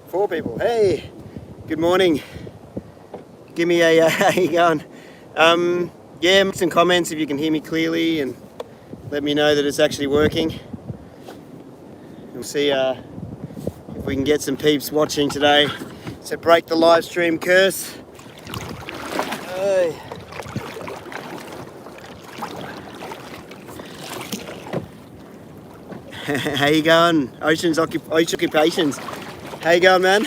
4 people. Hey, good morning. Give me a how you going? Yeah, make some comments if you can hear me clearly and let me know that it's actually working. We'll see if we can get some peeps watching today. So break the live stream curse. Hey. How you going? Ocean Occupations. How you going, man?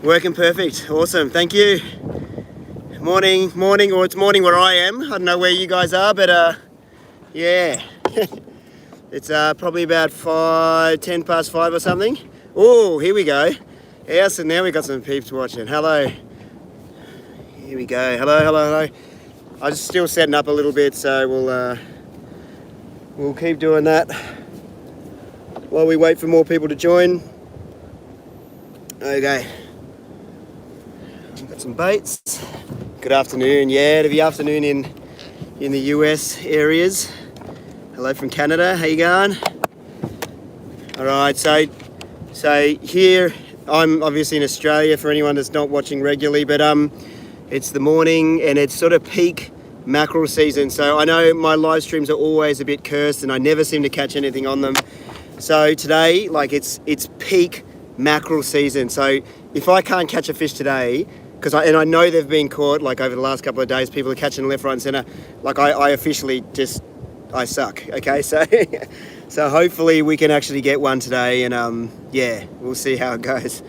Working perfect. Awesome. Thank you. Morning, or it's morning where I am. I don't know where you guys are, but yeah. It's probably about 10 past 5 or something. Oh, here we go. Yeah, so now we got some peeps watching. Hello. Here we go. Hello. I'm just still setting up a little bit, so we'll keep doing that while we wait for more people to join. Okay. Got some baits. Good afternoon. Yeah, it'll be afternoon in the US areas. Hello from Canada. How you going? All right. So here I'm obviously in Australia for anyone that's not watching regularly, but it's the morning and it's sort of peak mackerel season. So I know my live streams are always a bit cursed and I never seem to catch anything on them. So today, like it's peak mackerel season. So if I can't catch a fish today, I know they've been caught like over the last couple of days, people are catching left, right and center. Like I officially I suck. Okay, so so hopefully we can actually get one today, and yeah, we'll see how it goes.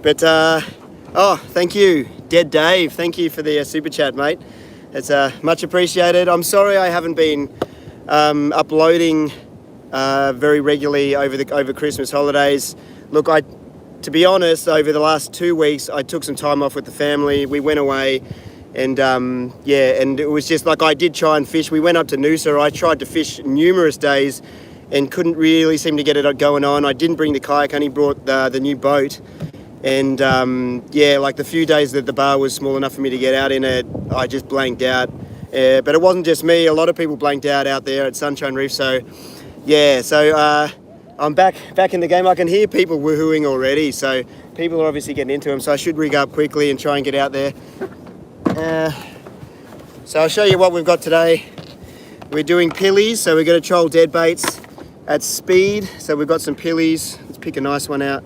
But oh, thank you, Dead Dave. Thank you for the super chat, mate. It's much appreciated. I'm sorry I haven't been uploading very regularly over Christmas holidays. Look, to be honest, over the last 2 weeks, I took some time off with the family. We went away, and yeah, and it was just like I did try and fish. We went up to Noosa. I tried to fish numerous days and couldn't really seem to get it going on. I didn't bring the kayak, only brought the new boat. And yeah, like the few days that the bar was small enough for me to get out in it, I just blanked out. But it wasn't just me. A lot of people blanked out there at Sunshine Reef. So yeah, so I'm back in the game. I can hear people woohooing already. So people are obviously getting into them. So I should rig up quickly and try and get out there. So I'll show you what we've got today. We're doing pillies. So we're going to troll dead baits at speed. So we've got some pillies. Let's pick a nice one out.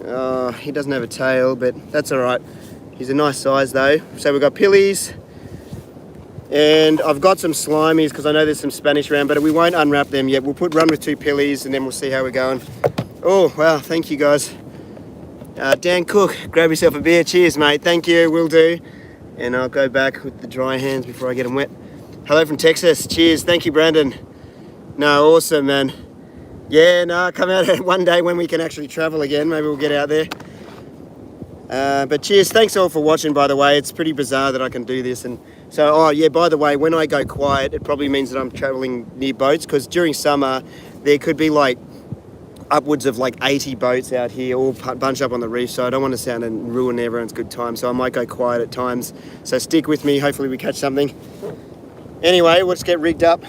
Oh, he doesn't have a tail, but that's all right. He's a nice size though. So we've got pillies, and I've got some slimies because I know there's some Spanish around, but we won't unwrap them yet. We'll run with 2 pillies, and then we'll see how we're going. Oh, wow, thank you guys. Dan Cook, grab yourself a beer. Cheers, mate. Thank you, will do. And I'll go back with the dry hands before I get them wet. Hello from Texas. Cheers. Thank you, Brandon. No, awesome, man. Yeah, no, come out one day when we can actually travel again. Maybe we'll get out there. But cheers. Thanks all for watching, by the way. It's pretty bizarre that I can do this. And so, oh yeah, by the way, when I go quiet, it probably means that I'm traveling near boats, because during summer, there could be like upwards of like 80 boats out here, all bunched up on the reef. So I don't want to sound and ruin everyone's good time. So I might go quiet at times. So stick with me. Hopefully we catch something. Anyway, let's get rigged up.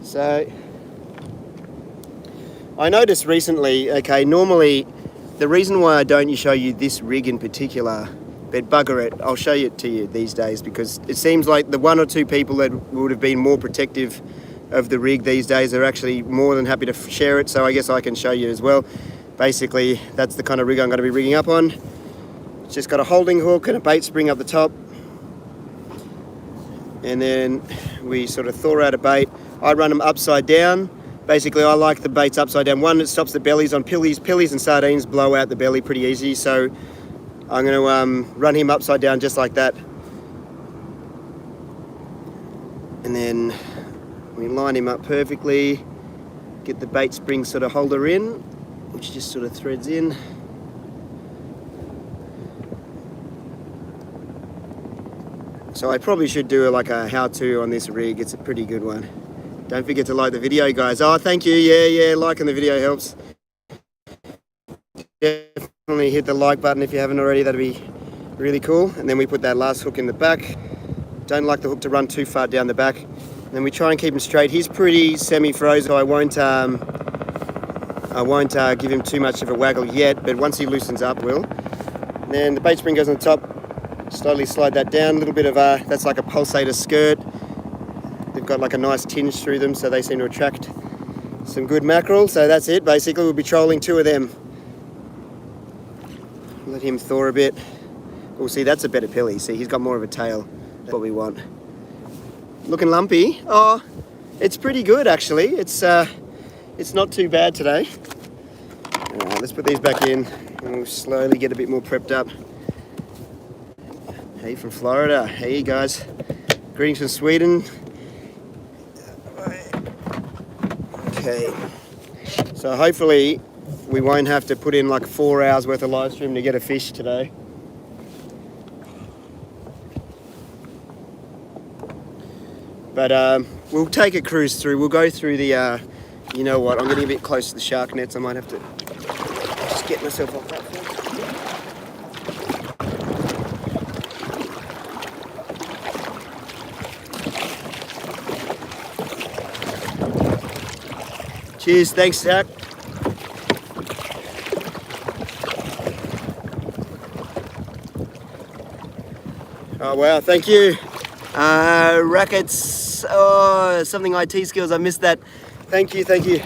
So I noticed recently, okay, normally the reason why I don't show you this rig in particular, but bugger it, I'll show it to you these days, because it seems like the 1 or 2 people that would have been more protective of the rig these days are actually more than happy to share it, so I guess I can show you as well. Basically, that's the kind of rig I'm going to be rigging up on. It's just got a holding hook and a bait spring up the top. And then we sort of thaw out a bait. I run them upside down. Basically, I like the baits upside down. One, it stops the bellies on pillies. Pillies and sardines blow out the belly pretty easy. So I'm going to run him upside down just like that. And then we line him up perfectly. Get the bait spring sort of holder in, which just sort of threads in. So I probably should do like a how-to on this rig. It's a pretty good one. Don't forget to like the video, guys. Oh, thank you. Yeah, liking the video helps. Definitely hit the like button if you haven't already. That'd be really cool. And then we put that last hook in the back. Don't like the hook to run too far down the back. And then we try and keep him straight. He's pretty semi-frozen, so I won't I won't give him too much of a waggle yet, but once he loosens up, we'll. And then the bait spring goes on the top, slowly slide that down, a little bit of that's like a pulsator skirt. They've got like a nice tinge through them, so they seem to attract some good mackerel. So that's it, basically. We'll be trolling 2 of them. Let him thaw a bit. We'll see, that's a better pilly. See, he's got more of a tail. That's what we want. Looking lumpy. Oh, it's pretty good actually. It's not too bad today. All right, let's put these back in and we'll slowly get a bit more prepped up. Hey from Florida. Hey guys. Greetings from Sweden. Okay. So hopefully we won't have to put in like 4 hours worth of live stream to get a fish today. But we'll take a cruise through. We'll go through the, you know what, I'm getting a bit close to the shark nets. I might have to just get myself off that first. Cheers, thanks Zach. Oh wow, thank you. Rackets. Oh, something IT skills. I missed that. Thank you, thank you.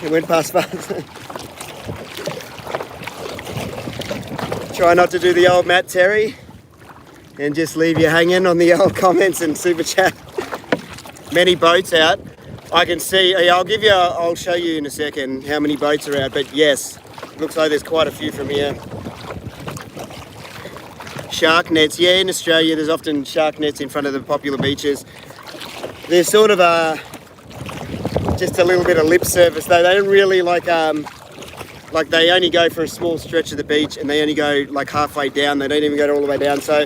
It went past fast. Try not to do the old Matt Terry and just leave you hanging on the old comments and super chat. Many boats out. I can see. I'll show you in a second how many boats are out. But yes, looks like there's quite a few from here. Shark nets. Yeah, in Australia, there's often shark nets in front of the popular beaches. They're sort of just a little bit of lip service though. They don't really like they only go for a small stretch of the beach and they only go like halfway down. They don't even go all the way down. So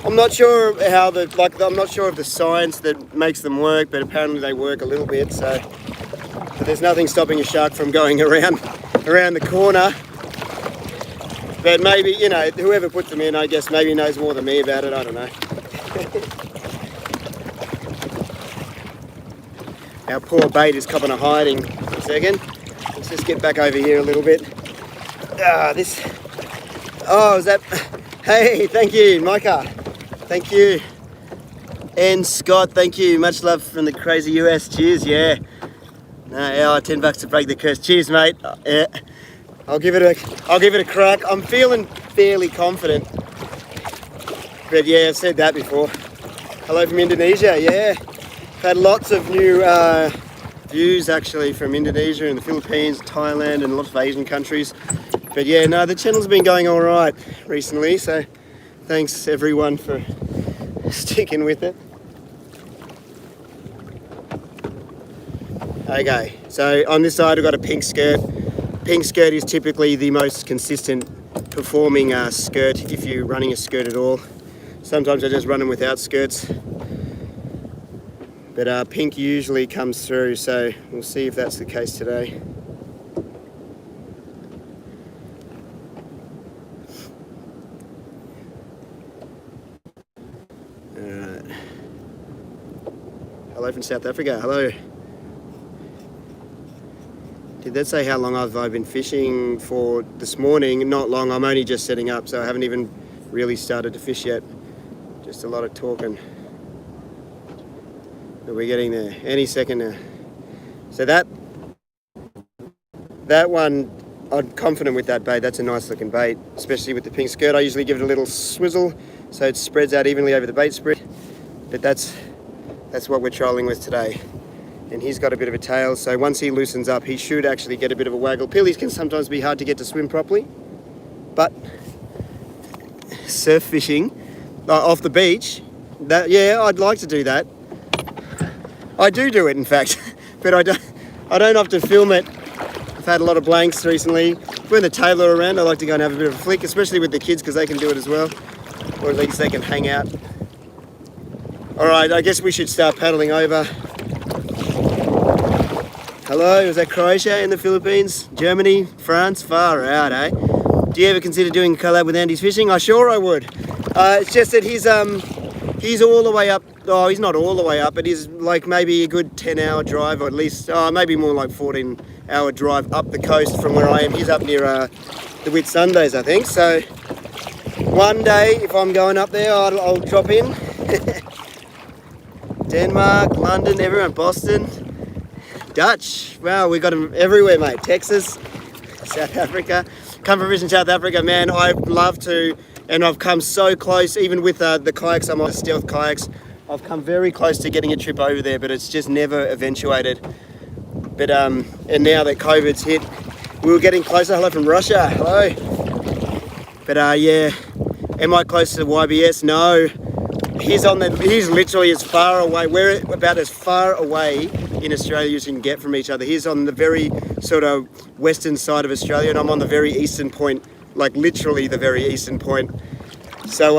I'm not sure how I'm not sure of the science that makes them work, but apparently they work a little bit. So but there's nothing stopping a shark from going around the corner. But maybe, you know, whoever puts them in, I guess maybe knows more than me about it. I don't know. Our poor bait is copping a hiding. A second. Let's just get back over here a little bit. Oh, is that... Hey, thank you, Micah. Thank you. And Scott, thank you. Much love from the crazy US. Cheers, yeah. $10 to break the curse. Cheers, mate. Yeah. I'll give it a crack. I'm feeling fairly confident. But yeah, I've said that before. Hello from Indonesia, yeah. Had lots of new views actually from Indonesia and the Philippines, Thailand and lots of Asian countries. But yeah, no, the channel's been going all right recently, so thanks everyone for sticking with it. Okay, so on this side I've got a pink skirt. Pink skirt is typically the most consistent performing skirt if you're running a skirt at all. Sometimes I just run them without skirts. But pink usually comes through, so we'll see if that's the case today. Alright. Hello from South Africa, hello. Did that say how long I've been fishing for this morning? Not long, I'm only just setting up, so I haven't even really started to fish yet. Just a lot of talking. But we're getting there any second now. So that one, I'm confident with that bait. That's a nice looking bait, especially with the pink skirt. I usually give it a little swizzle so it spreads out evenly over the bait spread. But that's what we're trolling with today. And he's got a bit of a tail, so once he loosens up, he should actually get a bit of a waggle. Pillies can sometimes be hard to get to swim properly, but surf fishing off the beach, yeah, I'd like to do that. I do it, in fact, but I don't often film it. I've had a lot of blanks recently. When the tailor around, I like to go and have a bit of a flick, especially with the kids because they can do it as well, or at least they can hang out. All right, I guess we should start paddling over. Hello, is that Croatia in the Philippines? Germany? France? Far out, eh? Do you ever consider doing a collab with Andy's Fishing? Sure I would. It's just that he's all the way up. Oh, he's not all the way up, but he's like maybe a good 10-hour drive, or at least maybe more like 14 hour drive up the coast from where I am. He's up near the Whitsundays, I think. So one day, if I'm going up there, I'll drop in. Denmark, London, everyone, Boston, Dutch. Wow, we got them everywhere, mate. Texas, South Africa. Come from Vision, South Africa, man. I'd love to, and I've come so close, even with the kayaks. I'm on the Stealth kayaks. I've come very close to getting a trip over there, but it's just never eventuated. But and now that COVID's hit, we were getting closer. Hello from Russia. Hello. But yeah, am I close to YBS? No. He's literally as far away. We're about as far away in Australia as you can get from each other. He's on the very sort of western side of Australia, and I'm on the very eastern point, like literally the very eastern point. So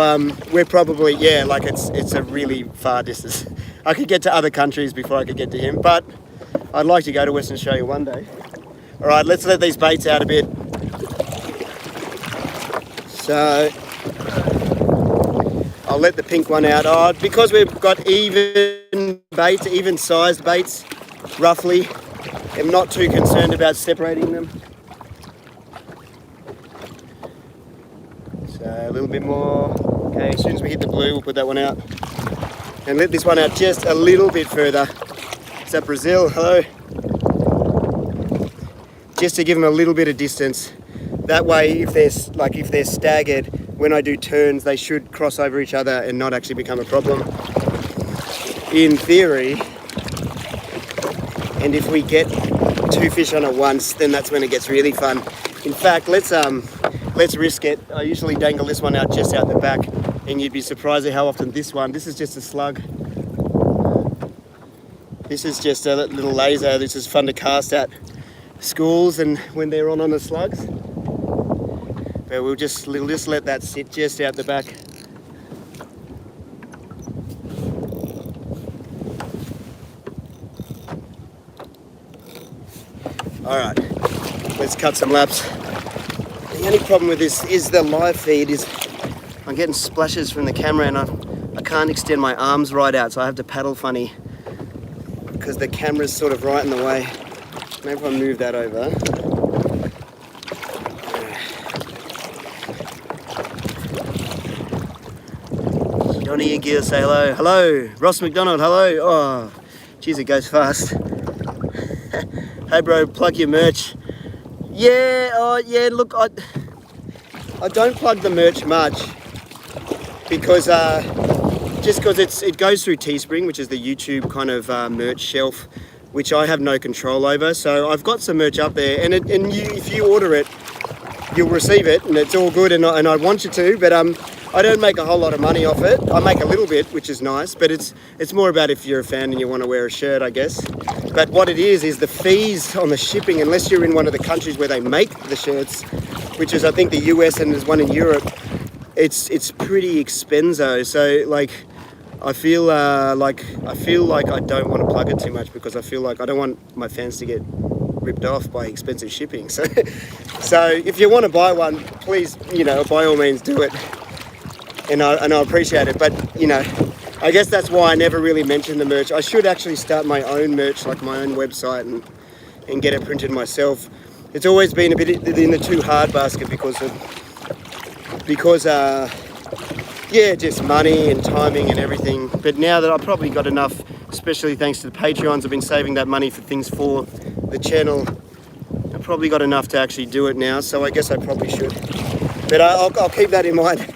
we're probably, yeah, like it's a really far distance. I could get to other countries before I could get to him, but I'd like to go to Western Australia one day. All right, let's let these baits out a bit. So I'll let the pink one out. Oh, because we've got even baits, even sized baits, roughly. I'm not too concerned about separating them. So a little bit more. Okay, as soon as we hit the blue, we'll put that one out. And let this one out just a little bit further. Is that Brazil? Hello. Just to give them a little bit of distance. That way, if they're staggered, when I do turns, they should cross over each other and not actually become a problem. In theory, and if we get two fish on at once, then that's when it gets really fun. In fact, let's risk it. I usually dangle this one out just out the back, and you'd be surprised at how often this is just a slug. This is just a little laser. This is fun to cast at schools and when they're on the slugs. But we'll just let that sit just out the back. All right, let's cut some laps. The only problem with this is the live feed is I'm getting splashes from the camera and I can't extend my arms right out, so I have to paddle funny because the camera's sort of right in the way. Maybe if I move that over. Johnny Gear, say hello. Hello, Ross McDonald, hello. Oh, geez, it goes fast. Hey bro, plug your merch. Yeah, oh yeah, look, I don't plug the merch much because just because it goes through Teespring, which is the YouTube kind of merch shelf, which I have no control over. So I've got some merch up there, and if you order it, you'll receive it, and it's all good, and I want you to, but I don't make a whole lot of money off it. I make a little bit, which is nice, but it's more about if you're a fan and you want to wear a shirt, I guess. But what it is the fees on the shipping, unless you're in one of the countries where they make the shirts, which is I think the US and there's one in Europe, it's pretty expensive. So like I feel like I don't want to plug it too much because I feel like I don't want my fans to get ripped off by expensive shipping. So if you want to buy one, please, by all means do it. And I appreciate it, but I guess that's why I never really mention the merch. I should actually start my own merch, like my own website, and get it printed myself. It's always been a bit in the too hard basket because just money and timing and everything. But now that I've probably got enough, especially thanks to the Patreons, I've been saving that money for things for the channel. I've probably got enough to actually do it now, so I guess I probably should. But I'll keep that in mind.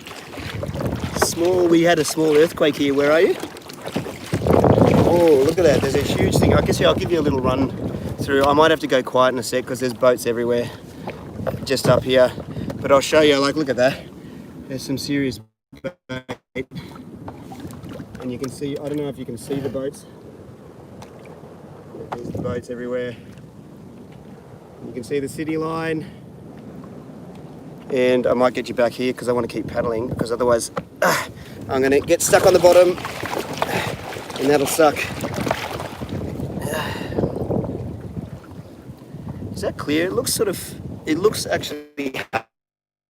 We had a small earthquake here. Where are you? Oh, look at that. There's a huge thing. I guess I'll give you a little run through. I might have to go quiet in a sec because there's boats everywhere just up here. But I'll show you, look at that. There's some serious bait. And you can see, I don't know if you can see the boats. There's the boats everywhere. You can see the city line. And I might get you back here because I want to keep paddling, because otherwise I'm going to get stuck on the bottom and that'll suck. Is that clear? It looks actually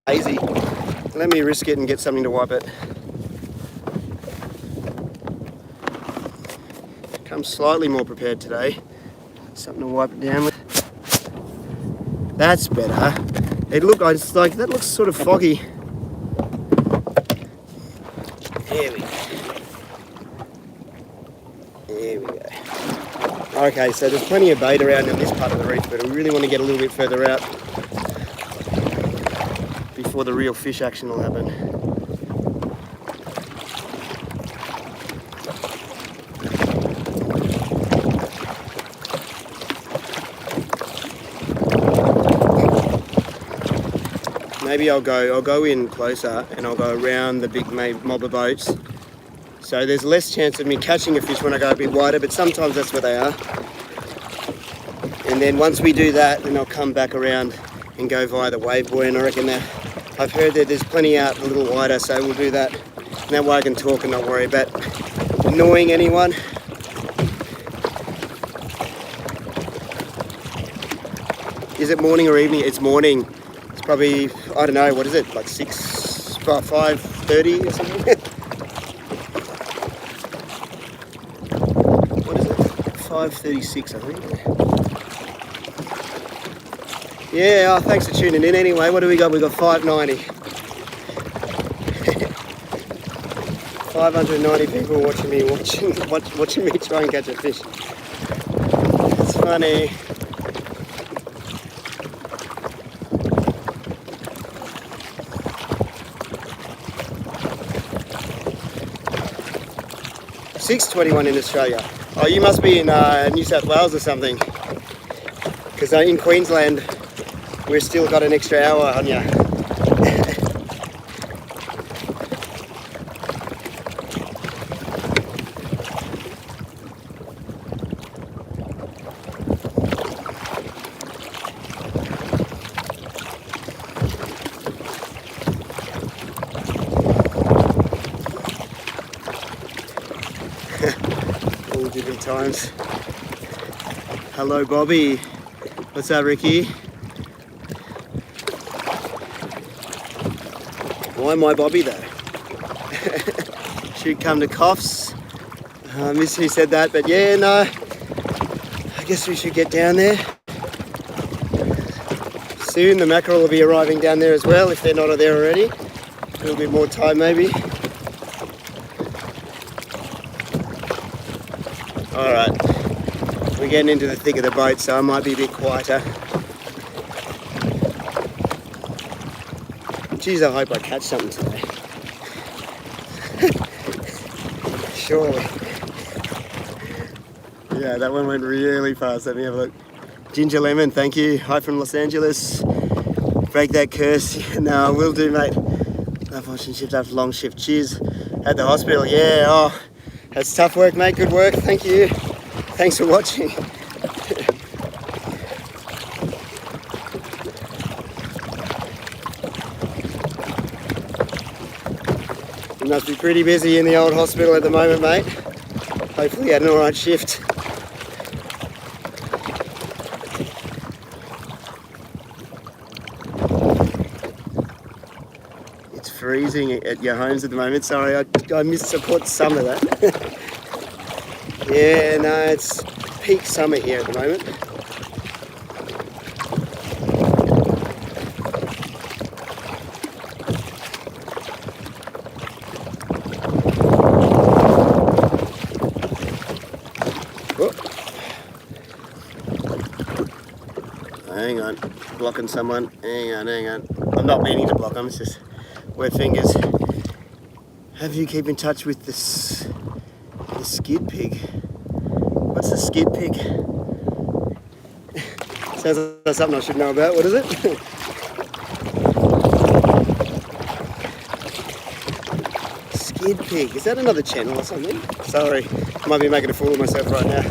hazy. Let me risk it and get something to wipe it. Come slightly more prepared today. Something to wipe it down with. That's better. It's like, that looks sort of foggy. There we go. There we go. Okay, so there's plenty of bait around in this part of the reef, but we really want to get a little bit further out before the real fish action will happen. Maybe I'll go in closer and I'll go around the big mob of boats. So there's less chance of me catching a fish when I go a bit wider, but sometimes that's where they are. And then once we do that, then I'll come back around and go via the wave buoy, and I reckon that I've heard that there's plenty out a little wider, so we'll do that. And that way I can talk and not worry about annoying anyone. Is it morning or evening? It's morning. It's probably, I don't know, what is it, like 5:30 or something? What is it? 5:36, I think. Yeah, oh, thanks for tuning in anyway. What do we got? We got 590. 590 people watching me try and catch a fish. It's funny. $6.21 in Australia. Oh, you must be in New South Wales or something. Because in Queensland, we've still got an extra hour on you. All different times. Hello, Bobby. What's up, Ricky? Why am I Bobby though? Should come to Coffs. I miss who said that, but yeah, no. I guess we should get down there. Soon the mackerel will be arriving down there as well, if they're not there already. A little bit more time maybe. Alright, we're getting into the thick of the boat, so I might be a bit quieter. Geez, I hope I catch something today. Surely. Yeah, that one went really fast. Let me have a look. Ginger Lemon, thank you. Hi from Los Angeles. Break that curse. No, I will do, mate. Love watching shift after long shift. Cheers. At the hospital, yeah. Oh, that's tough work, mate. Good work. Thank you. Thanks for watching. You must be pretty busy in the old hospital at the moment, mate. Hopefully you had an alright shift. It's freezing at your homes at the moment. Sorry, I missed some of that. Yeah, no, it's peak summer here at the moment. Oh. Hang on, blocking someone. Hang on. I'm not meaning to block them, it's just wet fingers. Have you keep in touch with the skid pig? What's the skid pig? Sounds like something I should know about. What is it? Skid pig. Is that another channel or something? Sorry, I might be making a fool of myself right now.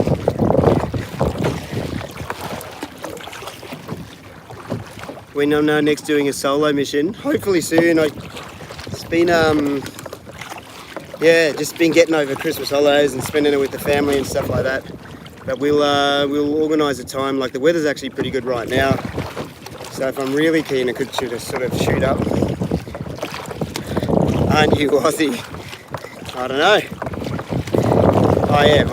When I'm now next doing a solo mission, hopefully soon. It's been just been getting over Christmas holidays and spending it with the family and stuff like that. But we'll organise a time. Like the weather's actually pretty good right now, so if I'm really keen, I could sort of shoot up. Aren't you Aussie? I don't know. I am.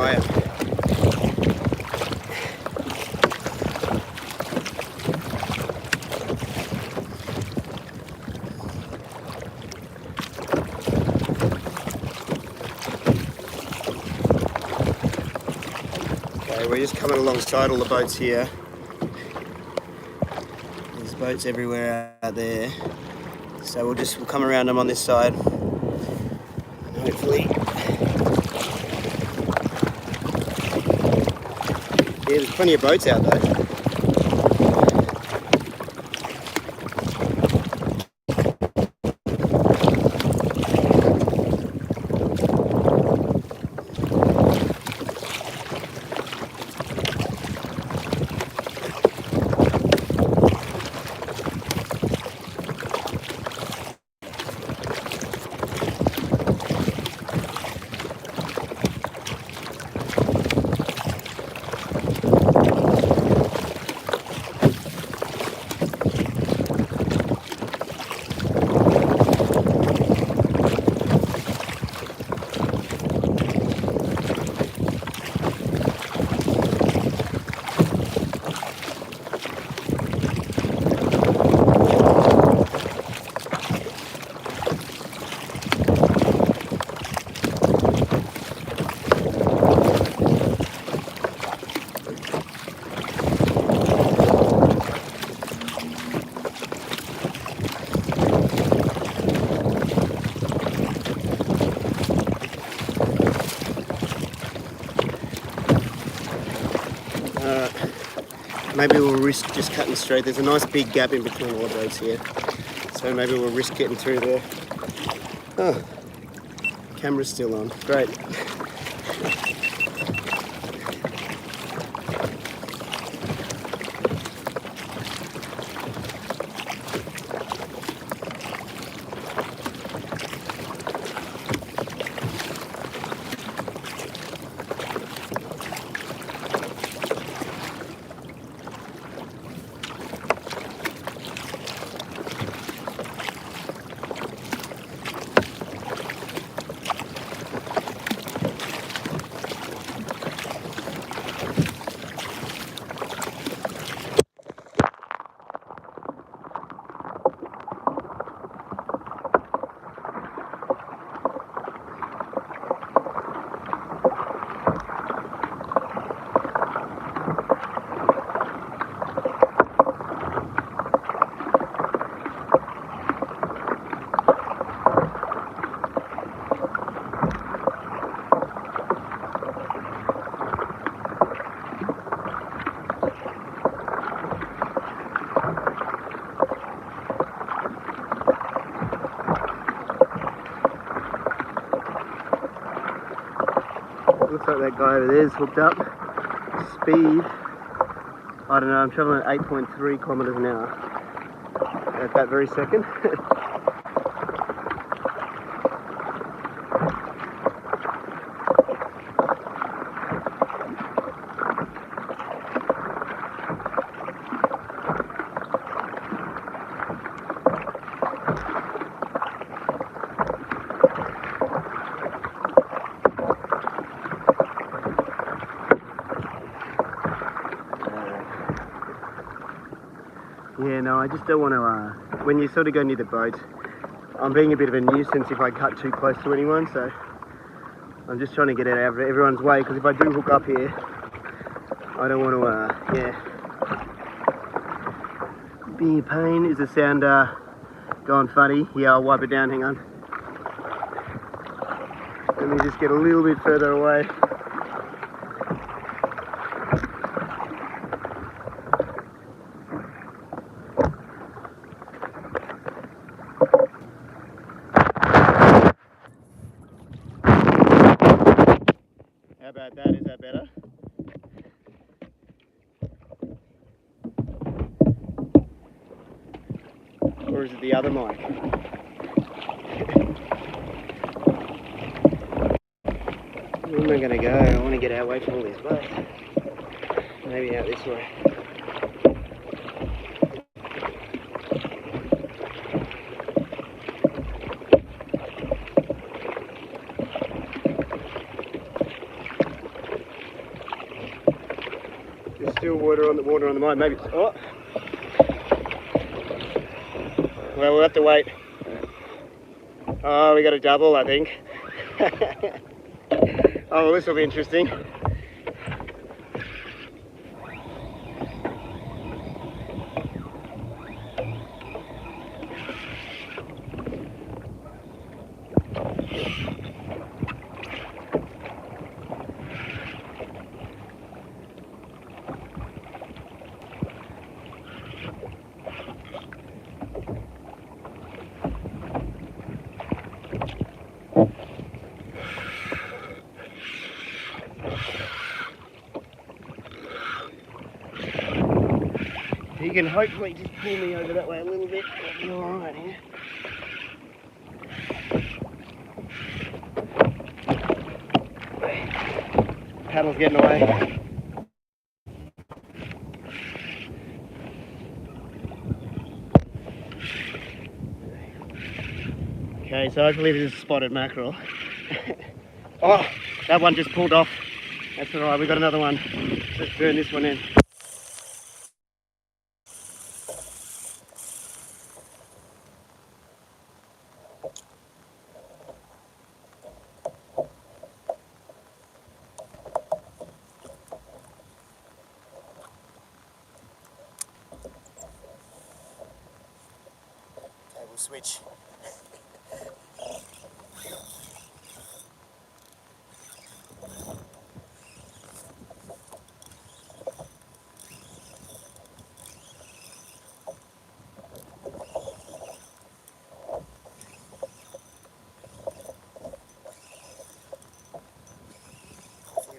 just coming alongside all the boats here. There's boats everywhere out there. So we'll come around them on this side. And hopefully. Yeah, there's plenty of boats out though. Maybe we'll risk just cutting straight. There's a nice big gap in between all the boats here. So maybe we'll risk getting through there. Oh, camera's still on. Great. Looks like that guy over there is hooked up. Speed, I don't know, I'm traveling at 8.3 kilometers an hour at that very second. Yeah, no, I just don't want to, when you sort of go near the boat, I'm being a bit of a nuisance if I cut too close to anyone, so I'm just trying to get out of everyone's way, because if I do hook up here, I don't want to, be a pain. Is the sound going funny? Yeah, I'll wipe it down, hang on. Let me just get a little bit further away. How about that? Is that better? Or is it the other mic? Where am I going to go? I want to get away from all this boat. Maybe out this way. There's still water on the mine. Maybe. Oh. Well, we'll have to wait. Oh, we got a double, I think. Oh, well, this will be interesting. He can hopefully just pull me over that way a little bit. I'll be alright here. Paddle's getting away. Okay, so hopefully this is spotted mackerel. Oh, that one just pulled off. That's alright, we've got another one. Let's burn this one in. Okay, we'll switch.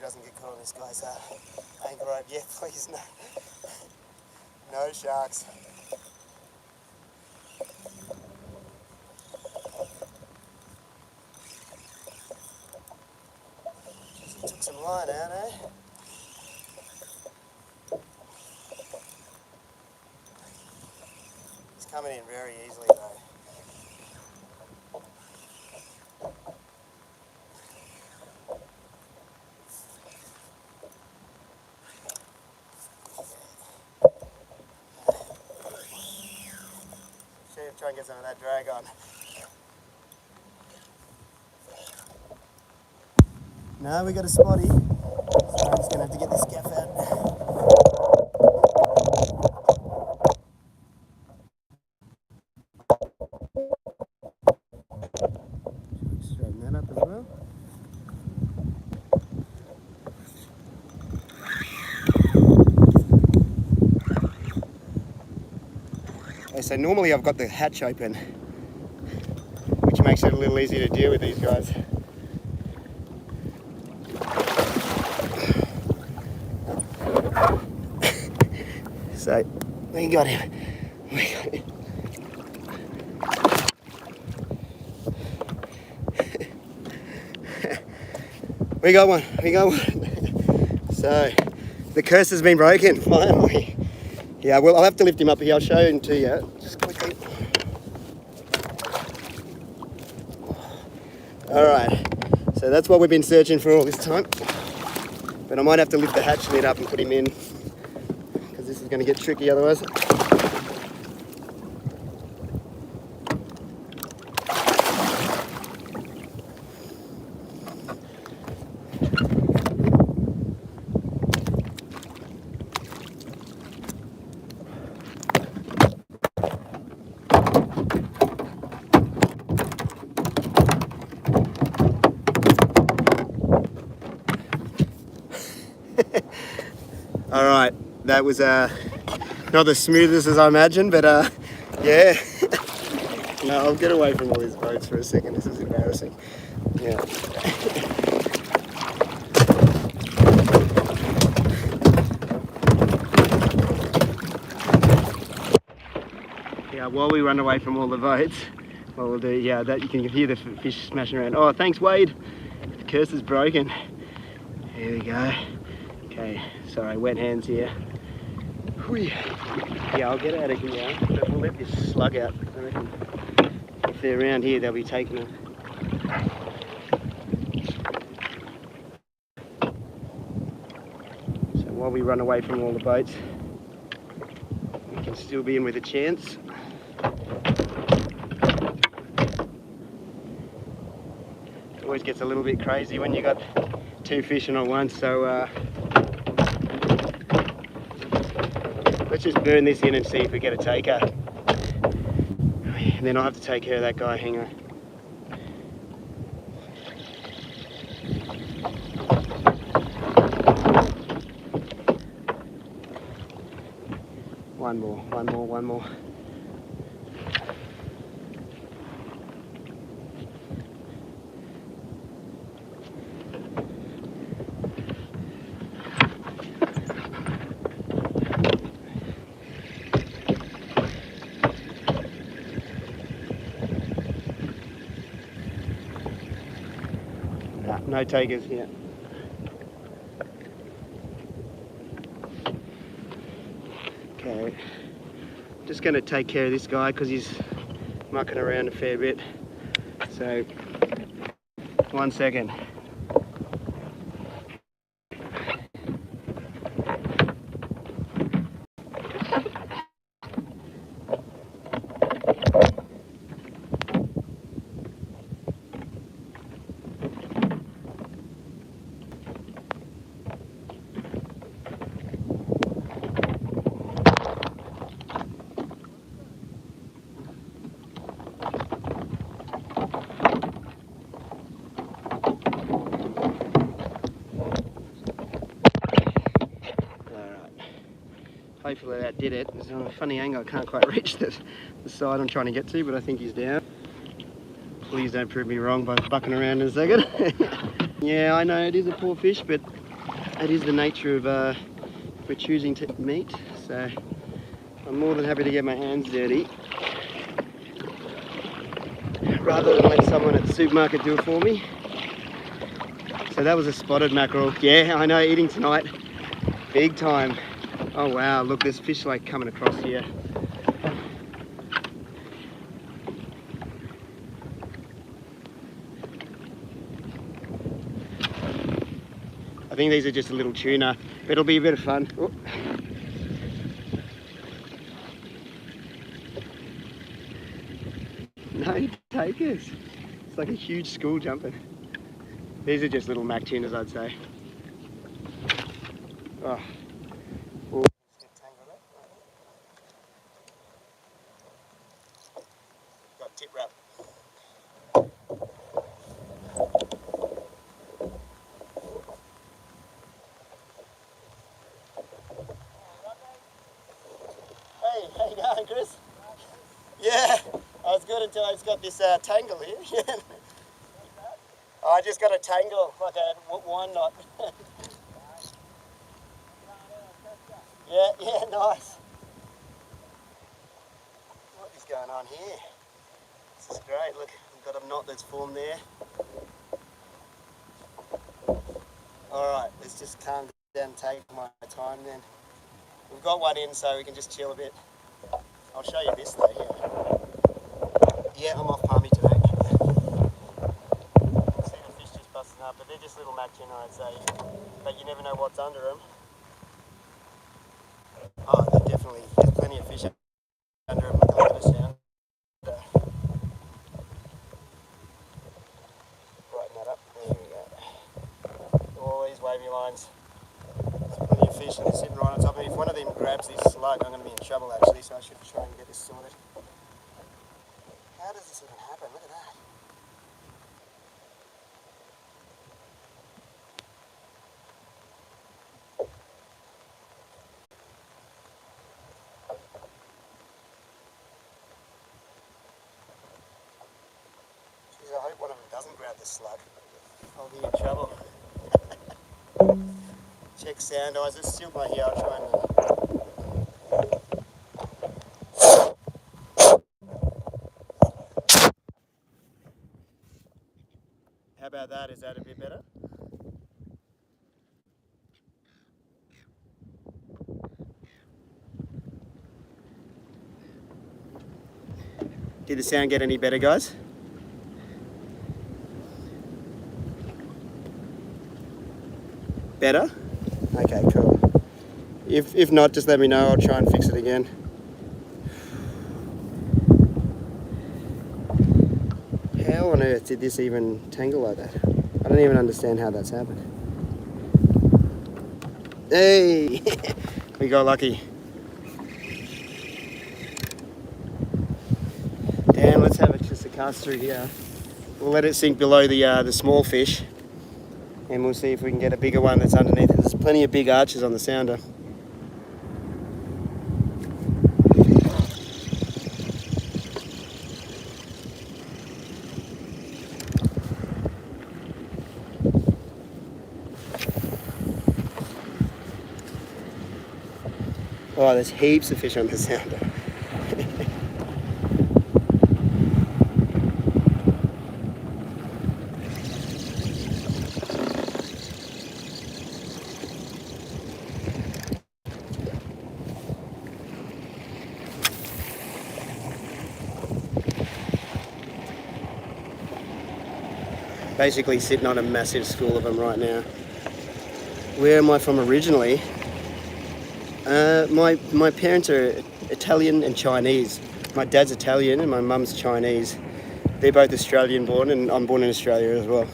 Doesn't get caught on this guy's anchor rope yet, please. No, no sharks. Jeez, he took some line out, eh? He's coming in very easily though. Try and get some of that drag on. No, we got a spotty. So I'm just gonna have to get this gaff out. Straighten that up as well. So normally I've got the hatch open, which makes it a little easier to deal with these guys. So we got him. We got one. We got one. So the curse has been broken finally. Yeah, well, I'll have to lift him up here. I'll show him to you just quickly. All right, so that's what we've been searching for all this time. But I might have to lift the hatch lid up and put him in because this is going to get tricky otherwise. All right, that was not the smoothest as I imagined, but yeah. No, I'll get away from all these boats for a second. This is embarrassing. Yeah. Yeah, while we run away from all the boats, what we'll do, yeah, that you can hear the fish smashing around. Oh, thanks, Wade. The curse is broken. Here we go. Okay, sorry, wet hands here. Whee. Yeah, I'll get out of here, but we'll let this slug out. I reckon if they're around here, they'll be taking them. So while we run away from all the boats, we can still be in with a chance. It always gets a little bit crazy when you got two fishing at once, so let's just burn this in and see if we get a taker. And then I'll have to take care of that guy. Hang on. One more. No takers here. Okay, just going to take care of this guy because he's mucking around a fair bit. So, 1 second. Hopefully that did it. It's on a funny angle, I can't quite reach the side I'm trying to get to, but I think he's down. Please don't prove me wrong by bucking around in a second. Yeah, I know it is a poor fish, but it is the nature of we're choosing to meat, so I'm more than happy to get my hands dirty rather than let someone at the supermarket do it for me. So that was a spotted mackerel. Yeah, I know, eating tonight, big time. Oh wow, look, there's fish like coming across here. I think these are just a little tuna, but it'll be a bit of fun. Oh. No takers. It's like a huge school jumping. These are just little mac tunas, I'd say. Oh. Got tip wrap. Hey, how you going, Chris? Yeah, I was good until I just got this tangle here. I just got a tangle, like a wine knot. Yeah, nice. What is going on here? This is great. Look, we've got a knot that's formed there. Alright, let's just calm down and take my time then. We've got one in so we can just chill a bit. I'll show you this though, yeah. Yeah, I'm off palmy today. You can see the fish just busting up, but they're just little mac tuna, I'd say. But you never know what's under them. Oh, they're definitely, there's plenty of fish under them. Look at the sound. Brighten that up. There we go. All these wavy lines. There's plenty of fish and they're sitting right on top of me. If one of them grabs this slug, I'm going to be in trouble actually, so I should try and get this sorted. How does this even happen? Look at that. Jeez, I hope one of them doesn't grab the slug. I'll be in trouble. Check sound eyes. It's still by here. I'll try and. How about that? Is that a bit better? Did the sound get any better, guys? Better? Okay, cool. If not, just let me know. I'll try and fix it again. How on earth did this even tangle like that? I don't even understand how that's happened. Hey! We got lucky. Dan, let's have just a cast through here. We'll let it sink below the small fish. And we'll see if we can get a bigger one that's underneath it. There's plenty of big arches on the sounder. Oh, there's heaps of fish on the sounder. Basically sitting on a massive school of them right now. Where am I from originally? My parents are Italian and Chinese. My dad's Italian and my mum's Chinese. They're both Australian born, and I'm born in Australia as well.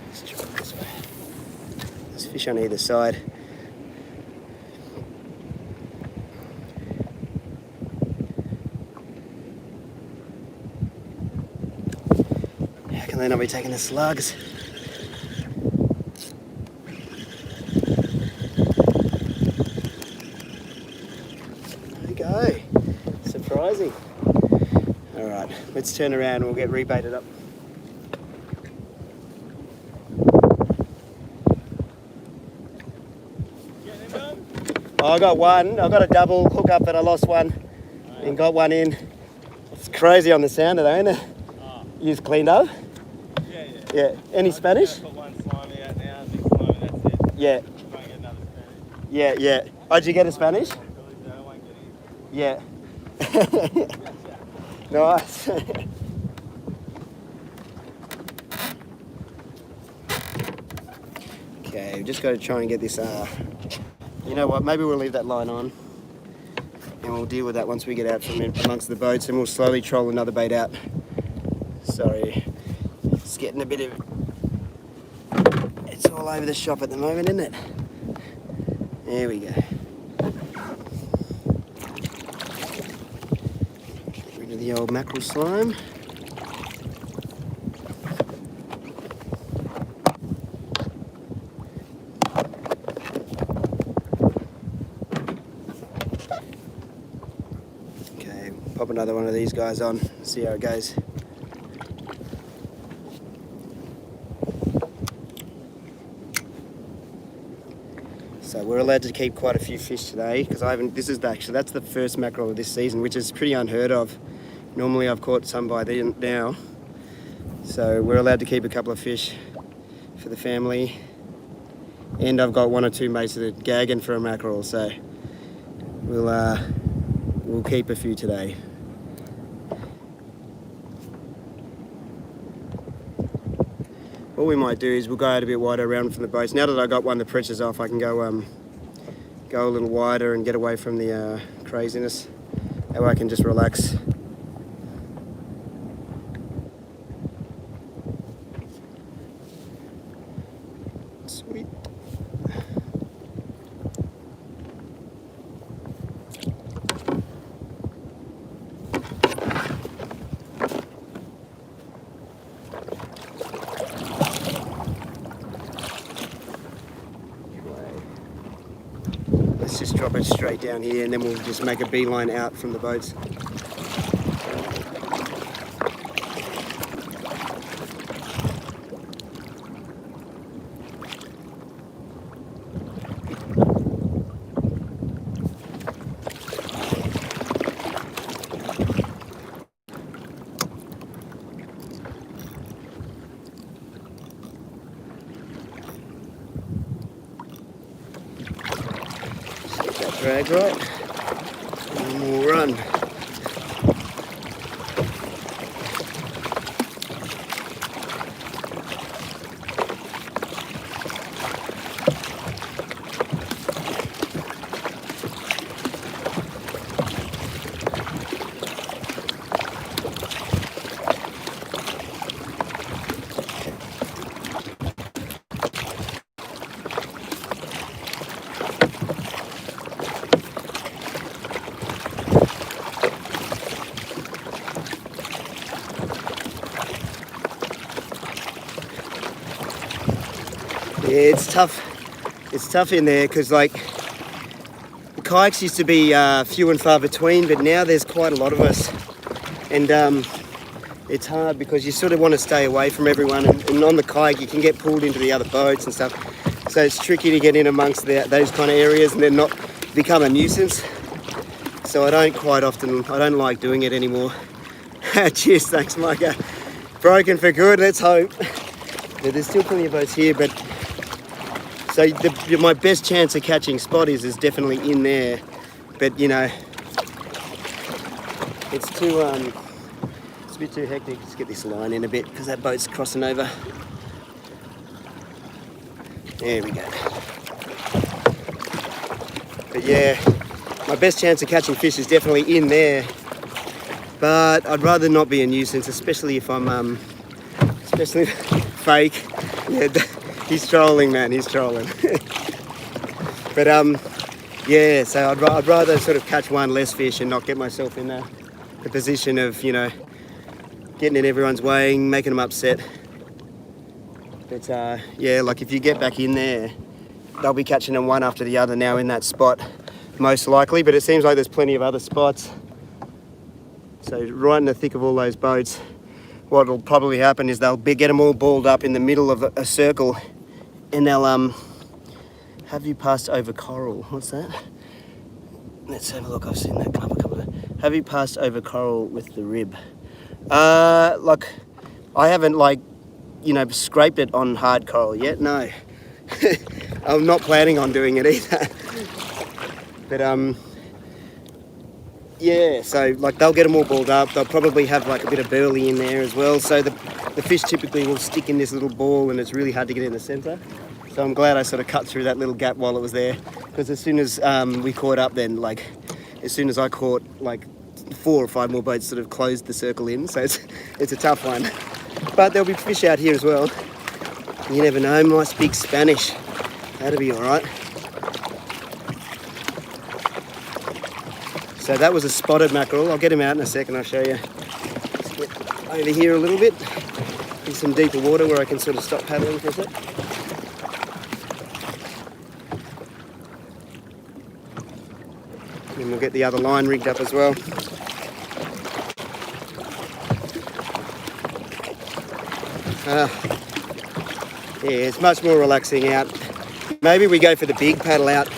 Let's try it this way. There's fish on either side. How can they not be taking the slugs? There we go. Surprising. Alright, let's turn around and we'll get rebaited up. Oh, I got one. I got a double hook up, but I lost one and got one in. It's crazy on the sounder though, isn't it? Oh. You've cleaned up? Yeah. Any Spanish? I got one slimy out now, big slimy, that's it. Yeah. Try and get another Spanish. Yeah. Oh, did you get a Spanish? I won't get it. Yeah. Nice. Okay, we've just got to try and get this, you know what, maybe we'll leave that line on and we'll deal with that once we get out from amongst the boats, and we'll slowly troll another bait out. Sorry, it's getting a bit of, it's all over the shop at the moment, isn't it? There we go. Get rid of the old mackerel slime. Okay, pop another one of these guys on, see how it goes. So we're allowed to keep quite a few fish today because that's the first mackerel of this season, which is pretty unheard of. Normally I've caught some by then now. So we're allowed to keep a couple of fish for the family. And I've got one or two mates that are gagging for a mackerel, so we'll keep a few today. What we might do is we'll go out a bit wider around from the boats. Now that I got one, the pressure's off, I can go a little wider and get away from the craziness. That way I can just relax. Sweet. Let's just drop it straight down here and then we'll just make a beeline out from the boats. Drag right, and we'll run. Yeah, it's tough. It's tough in there because like the kayaks used to be few and far between, but now there's quite a lot of us, and it's hard because you sort of want to stay away from everyone, and on the kayak you can get pulled into the other boats and stuff, so it's tricky to get in amongst those kind of areas and then not become a nuisance. So I don't like doing it anymore. Cheers, thanks Micah. Broken for good, let's hope. Yeah, there's still plenty of boats here, but so my best chance of catching spotties is definitely in there, but you know, it's a bit too hectic. Let's get this line in a bit because that boat's crossing over. There we go. But yeah, my best chance of catching fish is definitely in there. But I'd rather not be a nuisance, especially if I'm, especially fake. Yeah, he's trolling, man, he's trolling. But yeah, so I'd rather sort of catch one less fish and not get myself in the position of, you know, getting in everyone's way, making them upset. But yeah, like if you get back in there, they'll be catching them one after the other now in that spot, most likely. But it seems like there's plenty of other spots. So right in the thick of all those boats, what will probably happen is they'll get them all balled up in the middle of a circle, and they'll have you passed over coral? What's that? Let's have a look. I've seen that come up a couple of. Have you passed over coral with the rib? Like I haven't, like, you know, scraped it on hard coral yet. No, I'm not planning on doing it either. But yeah, so like they'll get them all balled up. They'll probably have like a bit of burley in there as well. So the fish typically will stick in this little ball, and it's really hard to get in the centre. So I'm glad I sort of cut through that little gap while it was there, because as soon as we caught up, then like as soon as I caught, like 4 or 5 more boats sort of closed the circle in. So it's a tough one. But there'll be fish out here as well. You never know, might speak Spanish. That'll be all right. So that was a spotted mackerel. I'll get him out in a second, I'll show you. Let's get over here a little bit. In some deeper water where I can sort of stop paddling for a sec. And we'll get the other line rigged up as well. Yeah, it's much more relaxing out. Maybe we go for the big paddle out.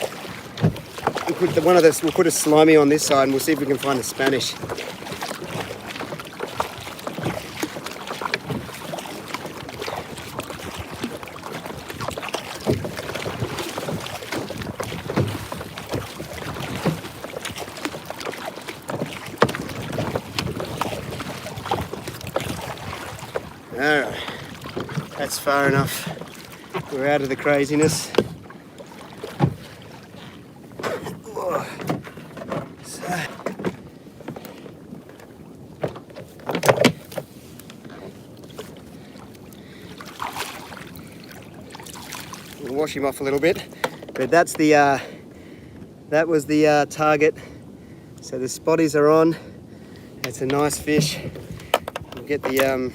We'll put a slimy on this side and we'll see if we can find a Spanish. Alright, that's far enough. We're out of the craziness. We'll wash him off a little bit, but that's the that was the target. So the spotties are on. It's a nice fish. We'll get the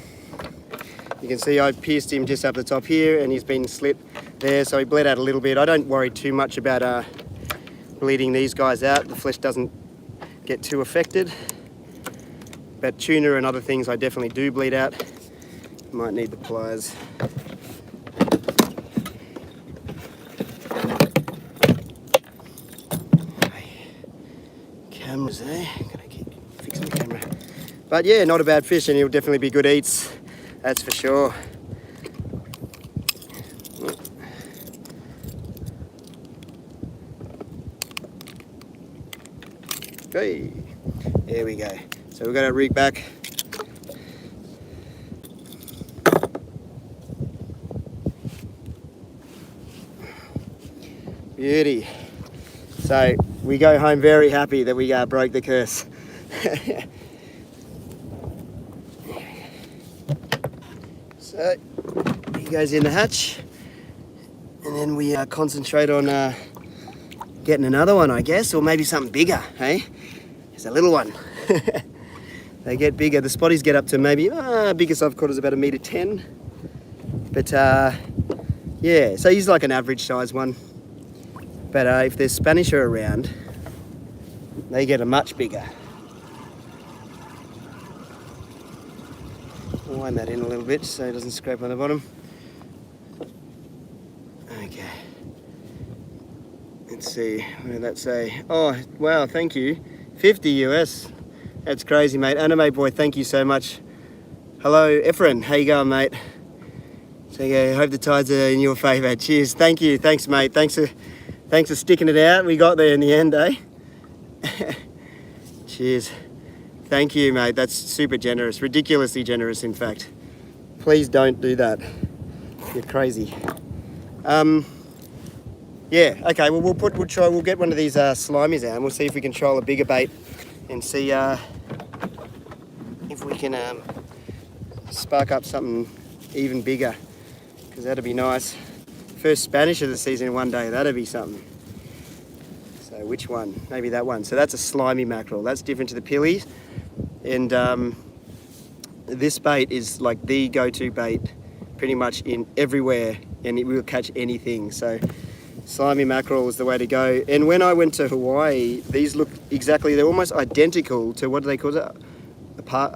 you can see I pierced him just up the top here, and he's been slit there, so he bled out a little bit. I don't worry too much about bleeding these guys out. The flesh doesn't get too affected, but tuna and other things I definitely do bleed out. Might need the pliers. Cameras there, gotta keep fixing the camera. But yeah, not a bad fish, and he'll definitely be good eats. That's for sure. Okay, there we go. So we've got our rig back. Beauty. So we go home very happy that we broke the curse. So he goes in the hatch, and then we concentrate on getting another one, I guess, or maybe something bigger, hey? There's a little one. They get bigger. The spotties get up to maybe, biggest I've caught is about 1.10 meters. But yeah, so he's like an average size one. But if there's Spanish around, they get a much bigger. Wind that in a little bit so it doesn't scrape on the bottom. Okay. Let's see, what did that say? Oh, wow, thank you. 50 US. That's crazy, mate. Anime boy, thank you so much. Hello, Efren. How you going, mate? So yeah, hope the tides are in your favour. Cheers. Thank you. Thanks, mate. Thanks for sticking it out. We got there in the end, eh? Cheers. Thank you, mate. That's super generous. Ridiculously generous, in fact. Please don't do that. You're crazy. Yeah, okay, well, we'll get one of these slimies out and we'll see if we can trial a bigger bait and see if we can spark up something even bigger, because that'd be nice. First Spanish of the season in one day, that'd be something. So which one? Maybe that one. So that's a slimy mackerel. That's different to the pillies. And this bait is like the go-to bait pretty much in everywhere, and it will catch anything. So slimy mackerel is the way to go. And when I went to Hawaii, these look exactly, they're almost identical to, what do they call it? I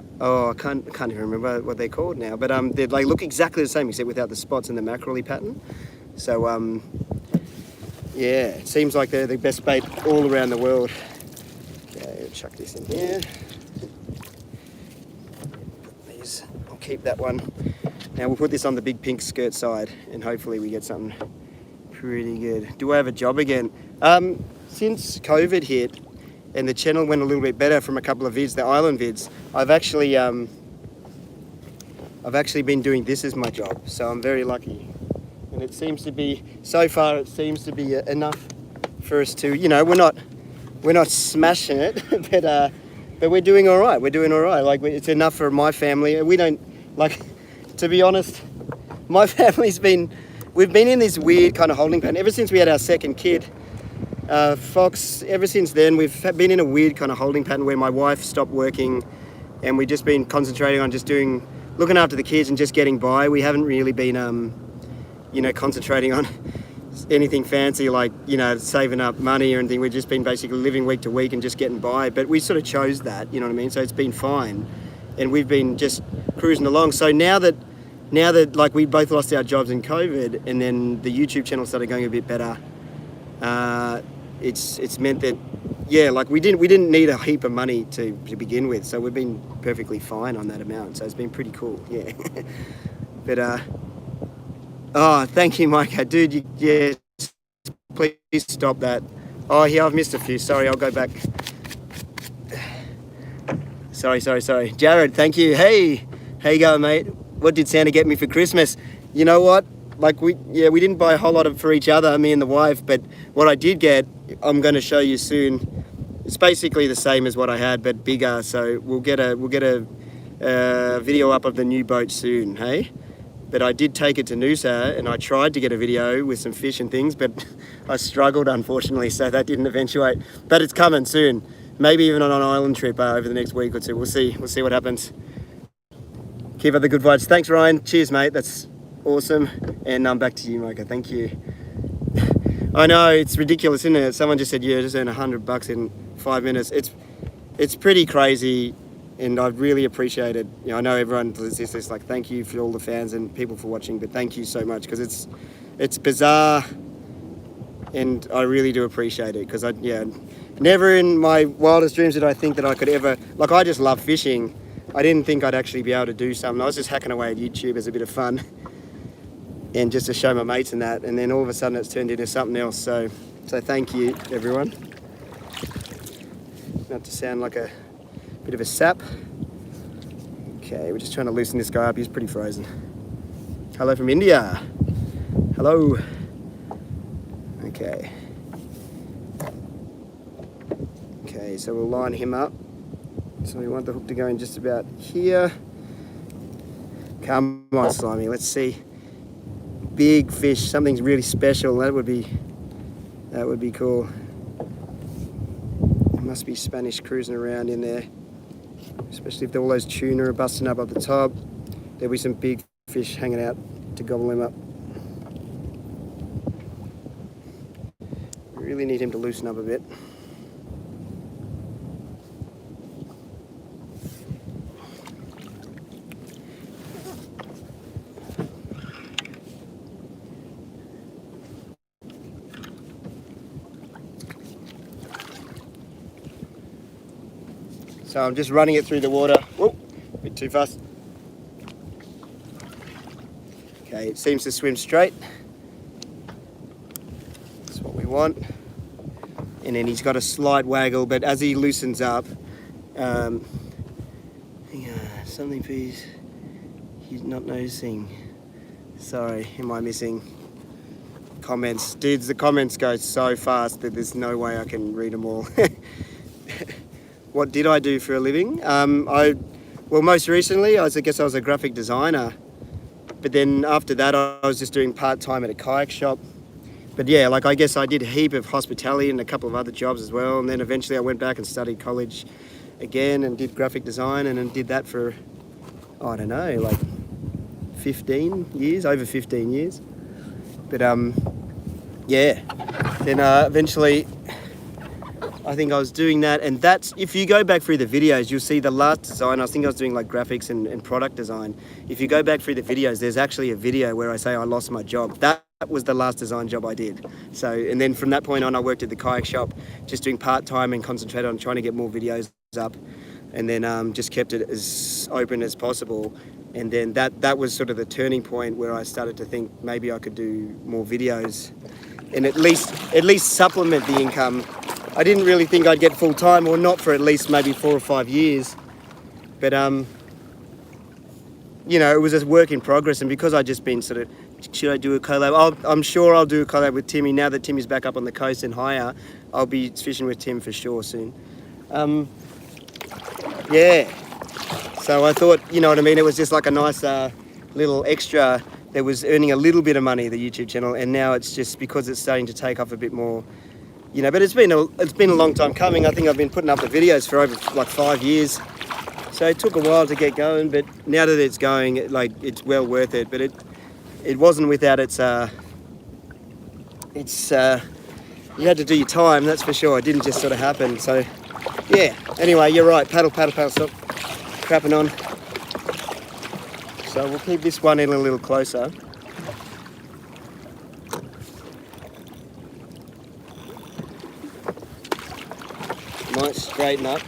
can't even remember what they're called now, but they look exactly the same except without the spots and the mackerel-y pattern. So yeah, it seems like they're the best bait all around the world. Okay, chuck this in here. I'll keep that one. Now we'll put this on the big pink skirt side and hopefully we get something pretty good. Do I have a job again? Since COVID hit and the channel went a little bit better from a couple of vids, the island vids, I've actually been doing this as my job, so I'm very lucky. And it seems to be, so far it seems to be enough for us to, you know, we're not smashing it, but we're doing all right. We're doing all right. Like, it's enough for my family. We don't, like, to be honest, my family's we've been in this weird kind of holding pattern ever since we had our second kid, Fox. Ever since then, we've been in a weird kind of holding pattern where my wife stopped working and we've just been concentrating on just looking after the kids and just getting by. We haven't really been, you know, concentrating on anything fancy like, you know, saving up money or anything. We've just been basically living week to week and just getting by. But we sort of chose that, you know what I mean? So it's been fine. And we've been just cruising along. So now that like we both lost our jobs in COVID and then the YouTube channel started going a bit better, it's meant that, yeah, like we didn't need a heap of money to begin with. So we've been perfectly fine on that amount. So it's been pretty cool, yeah. But, oh, thank you, Micah. Dude, yeah, please stop that. Oh, yeah, I've missed a few. Sorry, I'll go back. Sorry. Jared, thank you. Hey, how you going, mate? What did Santa get me for Christmas? You know what? Like, we didn't buy a whole lot for each other, me and the wife, but what I did get, I'm going to show you soon. It's basically the same as what I had, but bigger. So we'll get a video up of the new boat soon, hey? But I did take it to Noosa and I tried to get a video with some fish and things, but I struggled, unfortunately, so that didn't eventuate. But it's coming soon. Maybe even on an island trip over the next week or two. We'll see what happens. Keep up the good vibes. Thanks, Ryan. Cheers, mate. That's awesome. And back to you, Micah. Thank you. I know, it's ridiculous, isn't it? Someone just said, yeah, just earn $100 in 5 minutes. It's pretty crazy. And I really appreciate it. You know, I know everyone does this, like, thank you for all the fans and people for watching, but thank you so much, because it's bizarre, and I really do appreciate it, because never in my wildest dreams did I think that I could ever, like, I just love fishing. I didn't think I'd actually be able to do something. I was just hacking away at YouTube as a bit of fun, and just to show my mates and that, and then all of a sudden it's turned into something else. So thank you, everyone. Not to sound like a bit of a sap. Okay, we're just trying to loosen this guy up. He's pretty frozen. Hello from India. Hello. Okay. Okay, so we'll line him up. So we want the hook to go in just about here. Come on, Slimy, let's see. Big fish, something's really special. That would be cool. There must be Spanish cruising around in there. Especially if all those tuna are busting up the top. There'll be some big fish hanging out to gobble him up. We really need him to loosen up a bit. So I'm just running it through the water. Whoa, a bit too fast. Okay, it seems to swim straight. That's what we want. And then he's got a slight waggle, but as he loosens up, something please he's not noticing. Sorry, am I missing comments? Dudes, the comments go so fast that there's no way I can read them all. What did I do for a living? Well, most recently, I guess I was a graphic designer. But then after that, I was just doing part-time at a kayak shop. But yeah, like I guess I did a heap of hospitality and a couple of other jobs as well. And then eventually I went back and studied college again and did graphic design and then did that for, I don't know, like 15 years, over 15 years. But yeah, then eventually I think I was doing that, and that's, if you go back through the videos, you'll see the last design, I think I was doing like graphics and product design. If you go back through the videos, there's actually a video where I say I lost my job. That was the last design job I did. So, and then from that point on, I worked at the kayak shop, just doing part-time and concentrated on trying to get more videos up, and then just kept it as open as possible. And then that was sort of the turning point where I started to think maybe I could do more videos and at least supplement the income. I didn't really think I'd get full time, or not for at least maybe 4 or 5 years. But you know, it was a work in progress, and because I'd just been sort of, should I do a collab? I'm sure I'll do a collab with Timmy now that Timmy's back up on the coast and higher. I'll be fishing with Tim for sure soon. Yeah. So I thought, you know what I mean, it was just like a nice little extra that was earning a little bit of money, the YouTube channel, and now it's just because it's starting to take off a bit more, you know, but it's been a long time coming. I think I've been putting up the videos for over like 5 years. So it took a while to get going, but now that it's going, it's well worth it. But it wasn't without its you had to do your time, that's for sure. It didn't just sort of happen. So yeah, anyway, you're right, paddle, stop crapping on. So we'll keep this one in a little closer. Might straighten up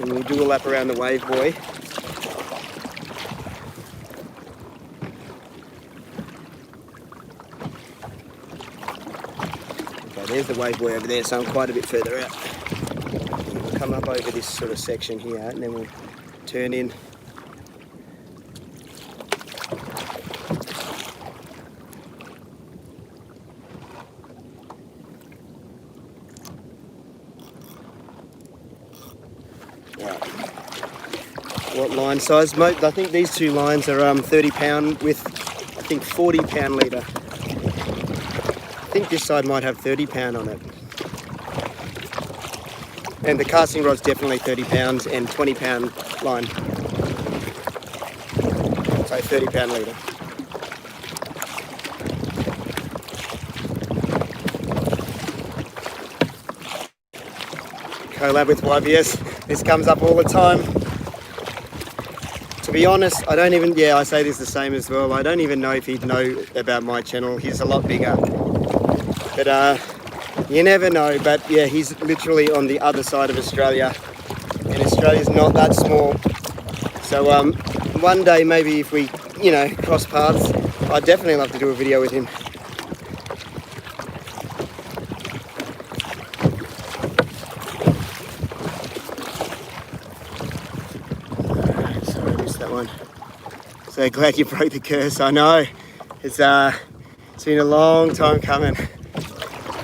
and we'll do a lap around the wave buoy. Okay, there's the wave buoy over there, so I'm quite a bit further out. We'll come up over this sort of section here and then we'll turn in. What line size? I think these two lines are 30 pound with, I think, 40 pound leader. I think this side might have 30 pound on it. And the casting rod's definitely 30 pounds and 20 pound line. So 30 pound leader. Collab with YBS. This comes up all the time. To be honest, I don't even, I say this the same as well. I don't even know if he'd know about my channel. He's a lot bigger. But you never know. But yeah, he's literally on the other side of Australia. And Australia's not that small. So one day maybe if we, you know, cross paths, I'd definitely love to do a video with him. So glad you broke the curse. I know it's been a long time coming.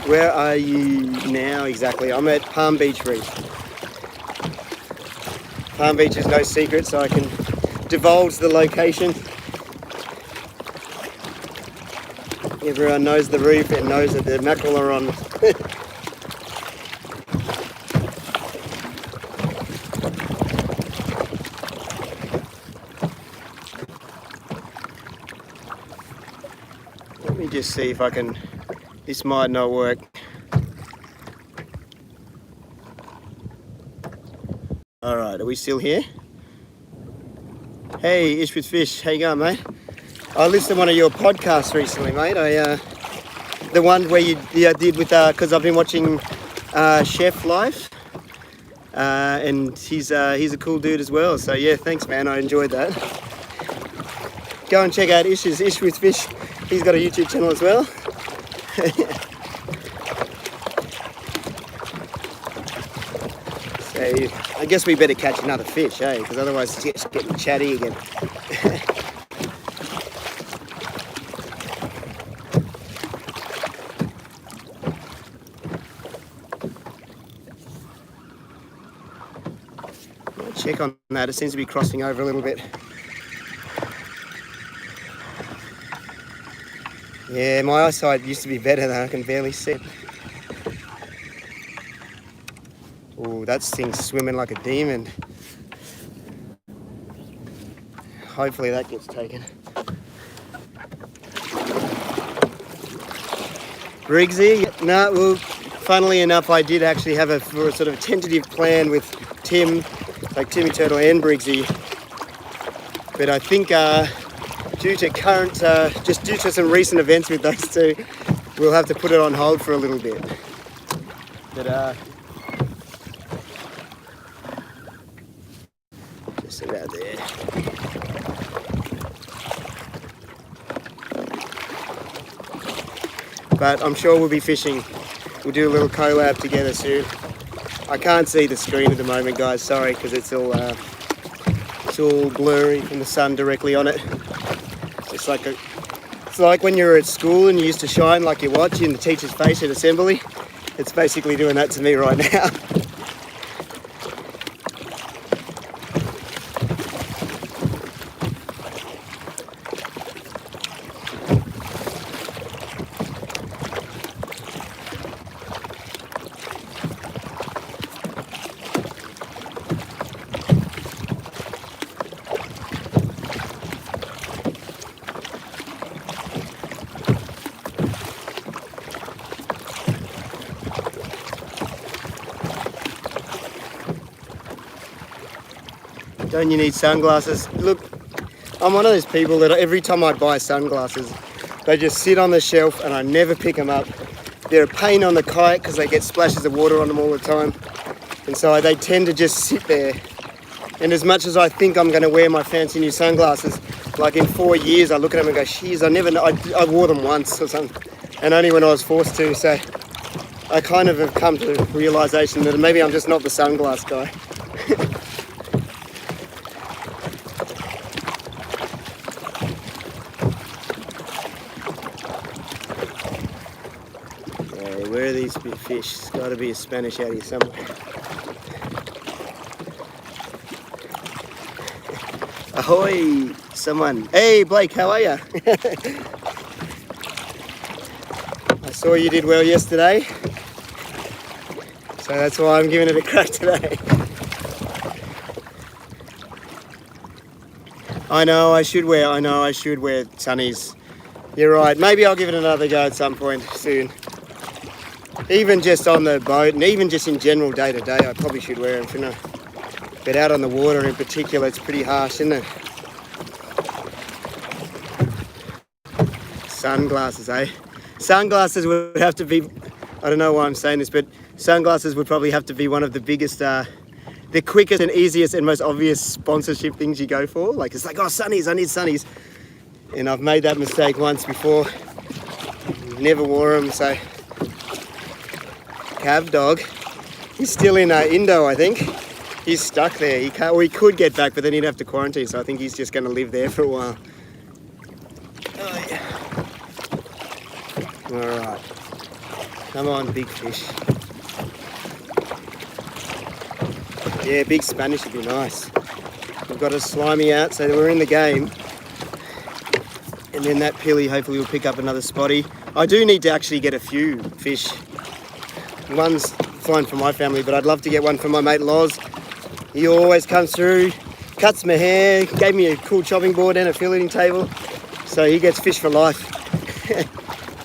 Where are you now exactly? I'm at Palm Beach Reef. Palm Beach is no secret, so I can divulge the location. Everyone knows the reef and knows that the mackerel are on. Let me just see if I can, this might not work. All right, are we still here? Hey, Ish with Fish, how you going, mate? I listened to one of your podcasts recently, mate. The one where you did with, because I've been watching Chef Life, and he's a cool dude as well. So yeah, thanks, man. I enjoyed that. Go and check out Ish with Fish. He's got a YouTube channel as well. So Hey, I guess we better catch another fish, eh? Because otherwise it's just getting chatty again. Check on that, it seems to be crossing over a little bit. Yeah, my eyesight used to be better though, I can barely see it. Oh, that thing's swimming like a demon. Hopefully that gets taken. Briggsy? No, well, funnily enough, I did actually have a sort of tentative plan with Tim, like Timmy Turtle and Briggsy. But I think due to just due to some recent events with those two, we'll have to put it on hold for a little bit. But just about there. But I'm sure we'll be fishing. We'll do a little collab together soon. I can't see the screen at the moment, guys. Sorry, because it's all blurry from the sun directly on it. It's like when you were at school and you used to shine like your watch in the teacher's face at assembly. It's basically doing that to me right now. Don't you need sunglasses? Look, I'm one of those people that every time I buy sunglasses, they just sit on the shelf and I never pick them up. They're a pain on the kite because they get splashes of water on them all the time. And so they tend to just sit there. And as much as I think I'm going to wear my fancy new sunglasses, like in 4 years I look at them and go, geez, I wore them once or something. And only when I was forced to. So I kind of have come to the realisation that maybe I'm just not the sunglass guy. Where are these fish? There's got to be a Spanish out here somewhere. Ahoy! Someone. Hey Blake, how are you? I saw you did well yesterday, so that's why I'm giving it a crack today. I know I should wear sunnies. You're right. Maybe I'll give it another go at some point soon. Even just on the boat and even just in general day to day, I probably should wear them, shouldn't I? But out on the water in particular, it's pretty harsh, isn't it? Sunglasses, eh? Sunglasses would have to be, I don't know why I'm saying this, but sunglasses would probably have to be one of the biggest, the quickest and easiest and most obvious sponsorship things you go for. Like, it's like, oh, sunnies, I need sunnies. And I've made that mistake once before. Never wore them, so. Cav dog, he's still in Indo, I think. He's stuck there. He can't. Well, he could get back, but then he'd have to quarantine. So I think he's just going to live there for a while. Oh, yeah. All right. Come on, big fish. Yeah, big Spanish would be nice. We've got a slimy out, so we're in the game. And then that pilly hopefully will pick up another spotty. I do need to actually get a few fish. One's fine for my family, but I'd love to get one for my mate Loz. He always comes through, cuts my hair, gave me a cool chopping board and a filleting table. So he gets fish for life.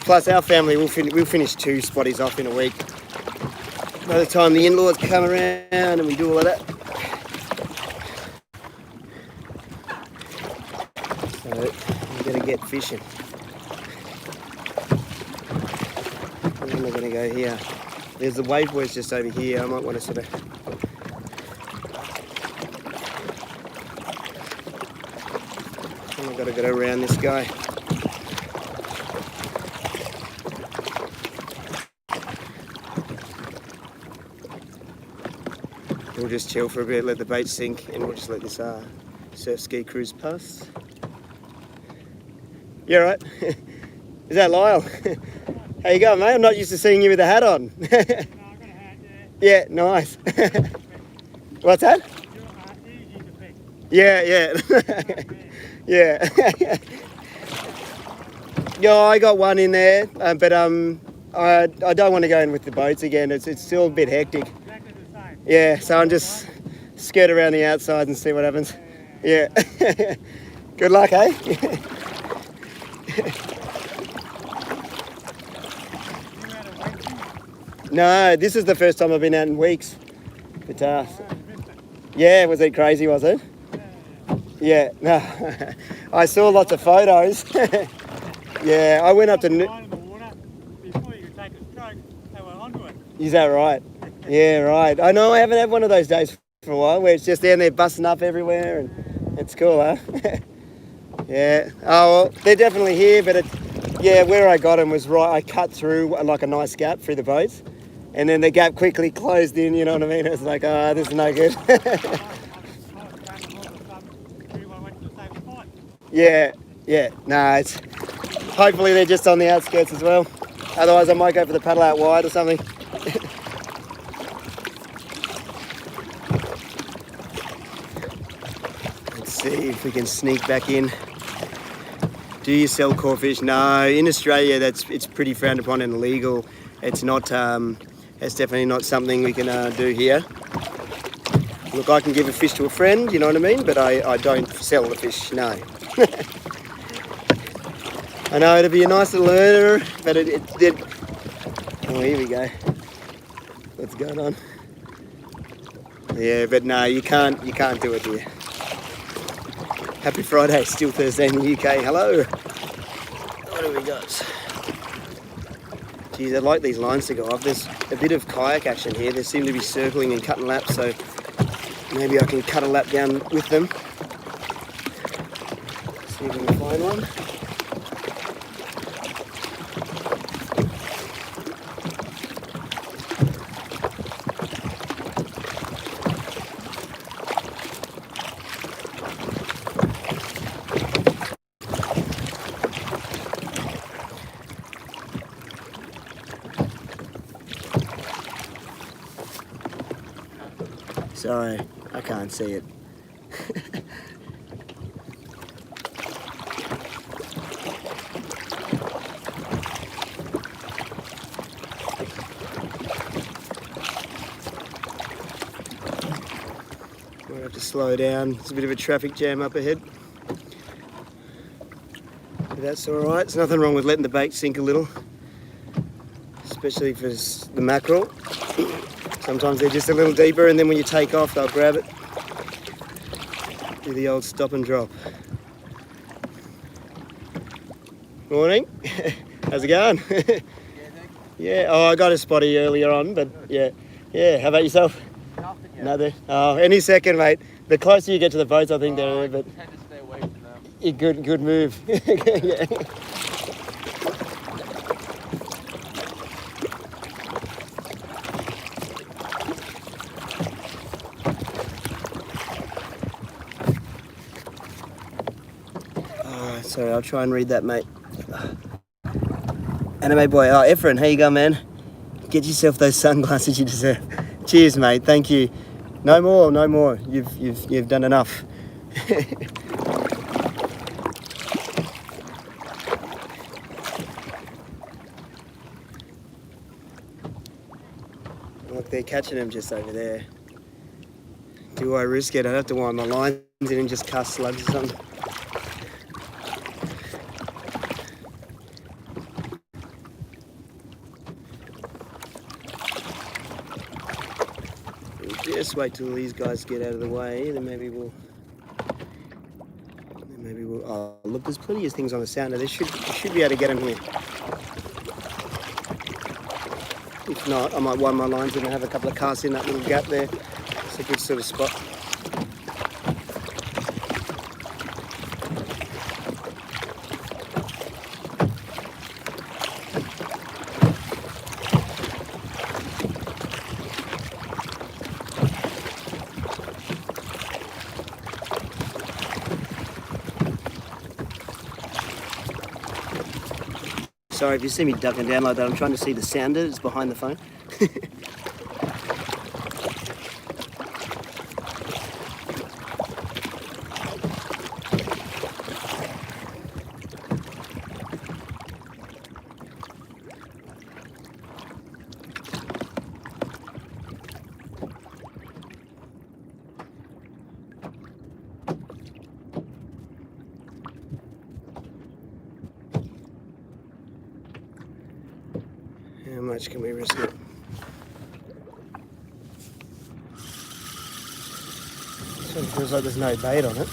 Plus our family, we'll finish 2 spotties off in a week. By the time the in-laws come around and we do all of that. So I'm going to get fishing. And then we're going to go here. There's the wave boys just over here. I might want to sort of... I've got to go around this guy. We'll just chill for a bit, let the bait sink, and we'll just let this surf ski cruise pass. You alright? Is that Lyle? How you going, mate? I'm not used to seeing you with a hat on. No, I got a hat there. Yeah, nice. What's that? Easy to pick. Yeah. Yeah. Yeah, I got one in there, but I don't want to go in with the boats again. It's still a bit hectic. Exactly the same. Yeah, so I'm just skirt around the outside and see what happens. Yeah. Good luck, eh? You had a wait. No, this is the first time I've been out in weeks. But yeah, was it crazy, was it? Yeah, no. I saw lots of photos. Yeah, I went up to... Line in the water, before you could take a stroke, they were onto it. Is that right? Yeah, right. I know I haven't had one of those days for a while where it's just down there busting up everywhere and it's cool, huh? Yeah. Oh, well, they're definitely here, but yeah, where I got them was right. I cut through like a nice gap through the boats and then the gap quickly closed in, you know what I mean? It's like, this is no good. I was going all of a sudden, everyone went to the same spot. Yeah. No, it's... Hopefully they're just on the outskirts as well. Otherwise I might go for the paddle out wide or something. Let's see if we can sneak back in. Do you sell crawfish? No, in Australia it's pretty frowned upon and illegal. It's not. It's definitely not something we can do here. Look, I can give a fish to a friend, you know what I mean, but I don't sell the fish. No. I know it'd be a nice little earner, but it did. Oh, here we go. What's going on? Yeah, but no, you can't do it here. Happy Friday, still Thursday in the UK. Hello. What do we got? Geez, I'd like these lines to go off. There's a bit of kayak action here. They seem to be circling and cutting laps, so maybe I can cut a lap down with them. See if we can find one. Sorry, I can't see it. We'll have to slow down. There's a bit of a traffic jam up ahead. But that's all right. There's nothing wrong with letting the bait sink a little, especially for the mackerel. Sometimes they're just a little deeper and then when you take off they'll grab it. Do the old stop and drop. Morning. How's it going? Yeah, oh, I got a spotty earlier on, but yeah. How about yourself? Nothing yet. Another? Oh, any second, mate. The closer you get to the boats, I think they're there, but I tend to stay away from them. good move. Yeah. Sorry, I'll try and read that, mate. Anime boy, Efren, how you going, man? Get yourself those sunglasses you deserve. Cheers, mate. Thank you. No more. You've done enough. Look, they're catching them just over there. Do I risk it? I'd have to wind my lines in and just cast slugs or something. Just wait till these guys get out of the way, then maybe we'll. Oh, look, there's plenty of things on the sounder. They should be able to get them here. If not, I might wind my lines in and have a couple of casts in that little gap there. It's a good sort of spot. Sorry if you see me ducking down like that. I'm trying to see the sounder that's behind the phone. How much can we risk it? Sort of feels like there's no bait on it.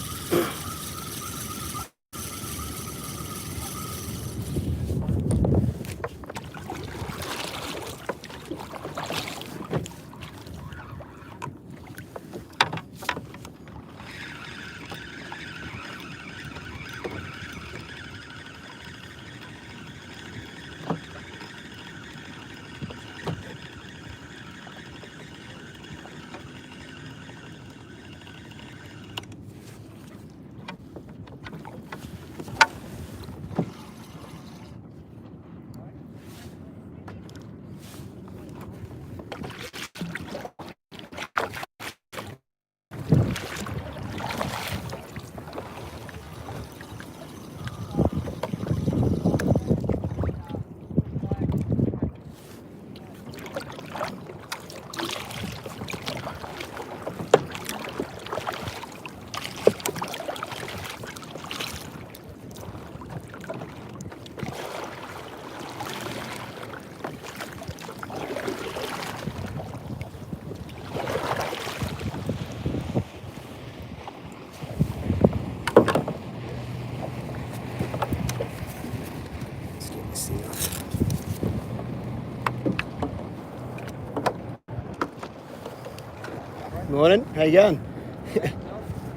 Morning, how you going?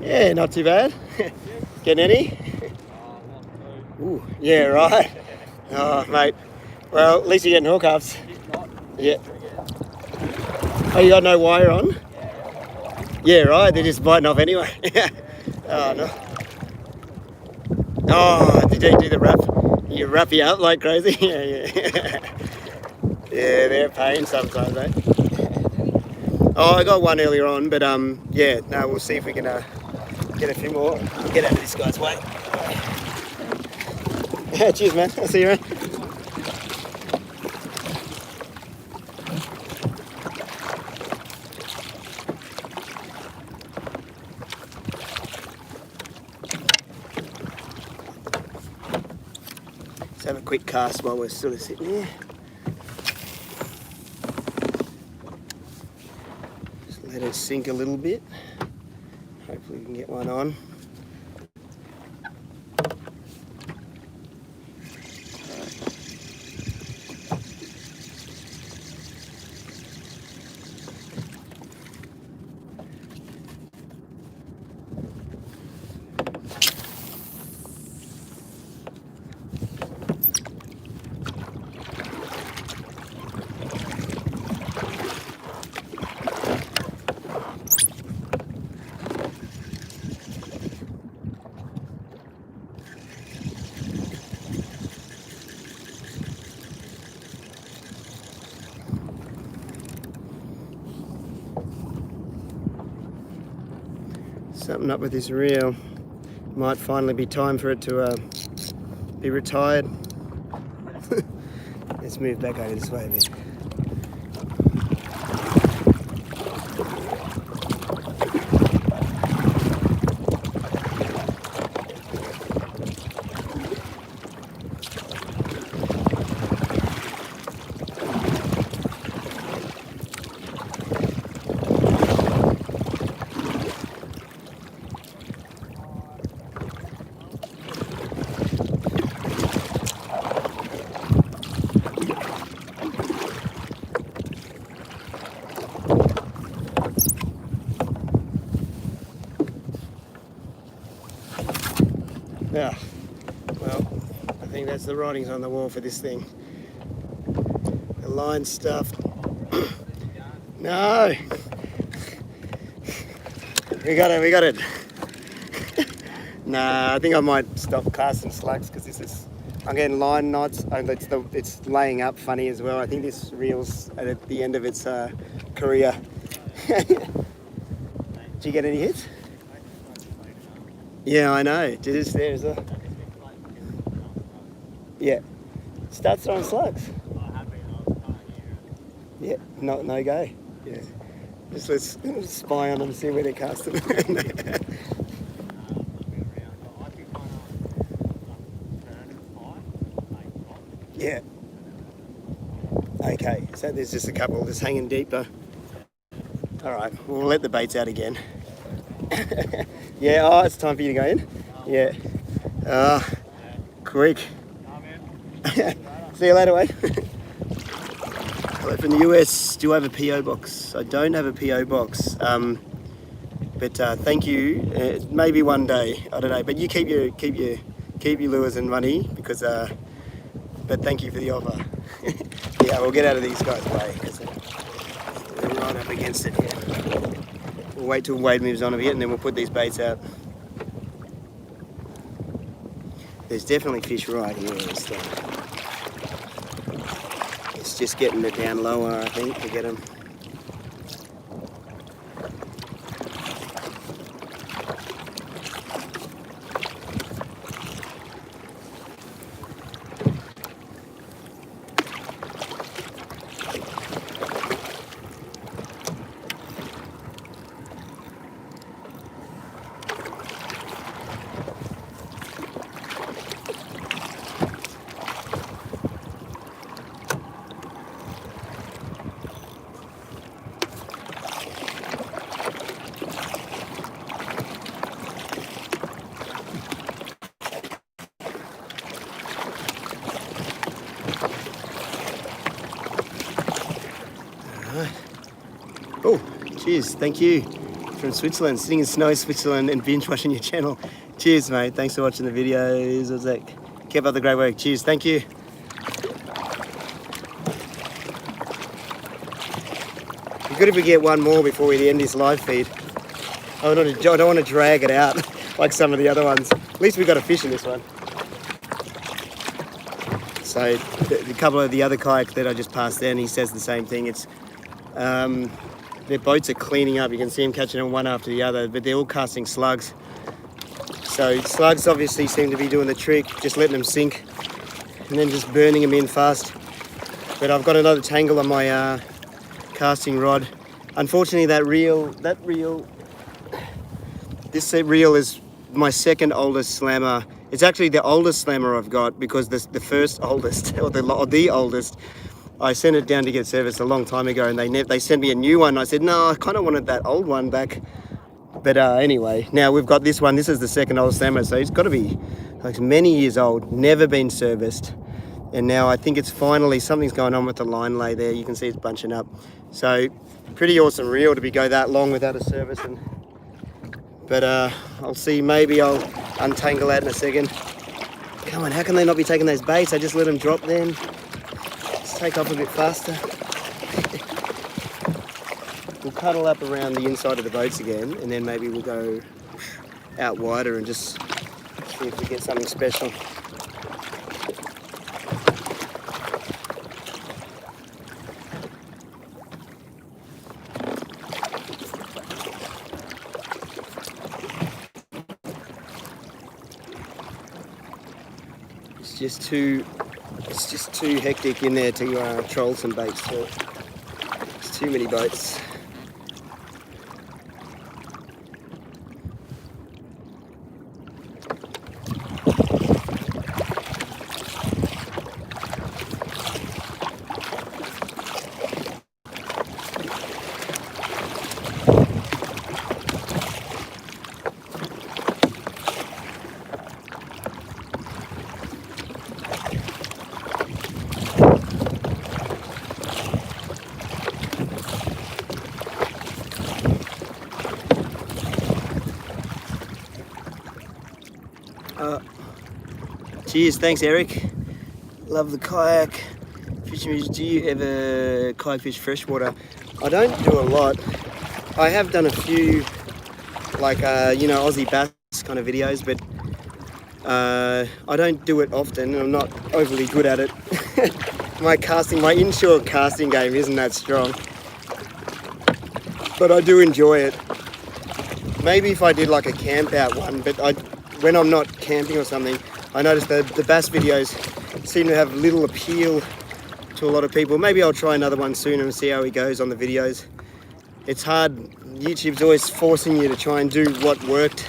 Yeah, not too bad. Getting any? Ooh, yeah, right. Oh, mate. Well, at least you're getting hook ups. Yeah. Oh, you got no wire on? Yeah, right. They're just biting off anyway. Oh no. Oh, did you do the wrap? You wrap you up like crazy? Yeah, yeah. Yeah, they're a pain sometimes, mate. Oh, I got one earlier on, but yeah, no, we'll see if we can get a few more. Get out of this guy's way. Yeah, cheers, man. I'll see you around. Let's have a quick cast while we're sort of sitting here. Let it sink a little bit. Hopefully we can get one on. Something up with this reel. Might finally be time for it to be retired. Let's move back over this way a bit. Yeah, well, I think that's the writings on the wall for this thing. The line stuff. No! We got it. Nah, I think I might stop casting slugs because this is I'm getting line knots. It's laying up funny as well. I think this reel's at the end of its career. Did you get any hits? Yeah, I know. Just there as well. Yeah. Start throwing slugs. Yeah, no go. Yeah. Just let's spy on them, see where they cast them. Yeah. Okay, so there's just a couple just hanging deeper. All right, we'll let the baits out again. Yeah, oh, it's time for you to go in. Yeah. Quick. See you later, Wade. Hello from the US. Do I have a PO box? I don't have a PO box. But thank you. Maybe one day. I don't know. But you keep your lures and money because. But thank you for the offer. Yeah, we'll get out of these guys' way because they're right up against it here. We'll wait till Wade moves on a bit and then we'll put these baits out. There's definitely fish right here. It's just getting it down lower, I think, to get them. Oh, cheers, thank you. From Switzerland, sitting in snowy Switzerland and binge watching your channel. Cheers, mate. Thanks for watching the videos. What's that? Keep up the great work. Cheers, thank you. It'd be good if we get one more before we end this live feed. I don't want to drag it out like some of the other ones. At least we got a fish in this one. So a couple of the other kayaks that I just passed in, he says the same thing. It's their boats are cleaning up. You can see them catching them one after the other, but they're all casting slugs. So slugs obviously seem to be doing the trick, just letting them sink and then just burning them in fast. But I've got another tangle on my casting rod. Unfortunately, this reel is my second oldest slammer. It's actually the oldest slammer I've got because the first oldest, or the oldest, I sent it down to get serviced a long time ago and they sent me a new one. I said, no, I kind of wanted that old one back. But anyway, now we've got this one. This is the second oldest slammer, so it's got to be like many years old, never been serviced. And now I think it's finally, something's going on with the line lay there. You can see it's bunching up. So pretty awesome reel to go that long without a service. But I'll see, maybe I'll untangle that in a second. Come on, how can they not be taking those baits? I just let them drop then. Let's take off a bit faster. We'll cuddle up around the inside of the boats again and then maybe we'll go out wider and just see if we get something special. It's just too hectic in there to troll some baits. So it's too many boats. Cheers, thanks Eric. Love the kayak. Fishing, do you ever kayak fish freshwater? I don't do a lot. I have done a few, like, you know, Aussie bass kind of videos, but I don't do it often, and I'm not overly good at it. My inshore casting game isn't that strong, but I do enjoy it. Maybe if I did like a camp out one, but when I'm not camping or something, I notice that the bass videos seem to have little appeal to a lot of people. Maybe I'll try another one soon and see how he goes on the videos. It's hard. YouTube's always forcing you to try and do what worked,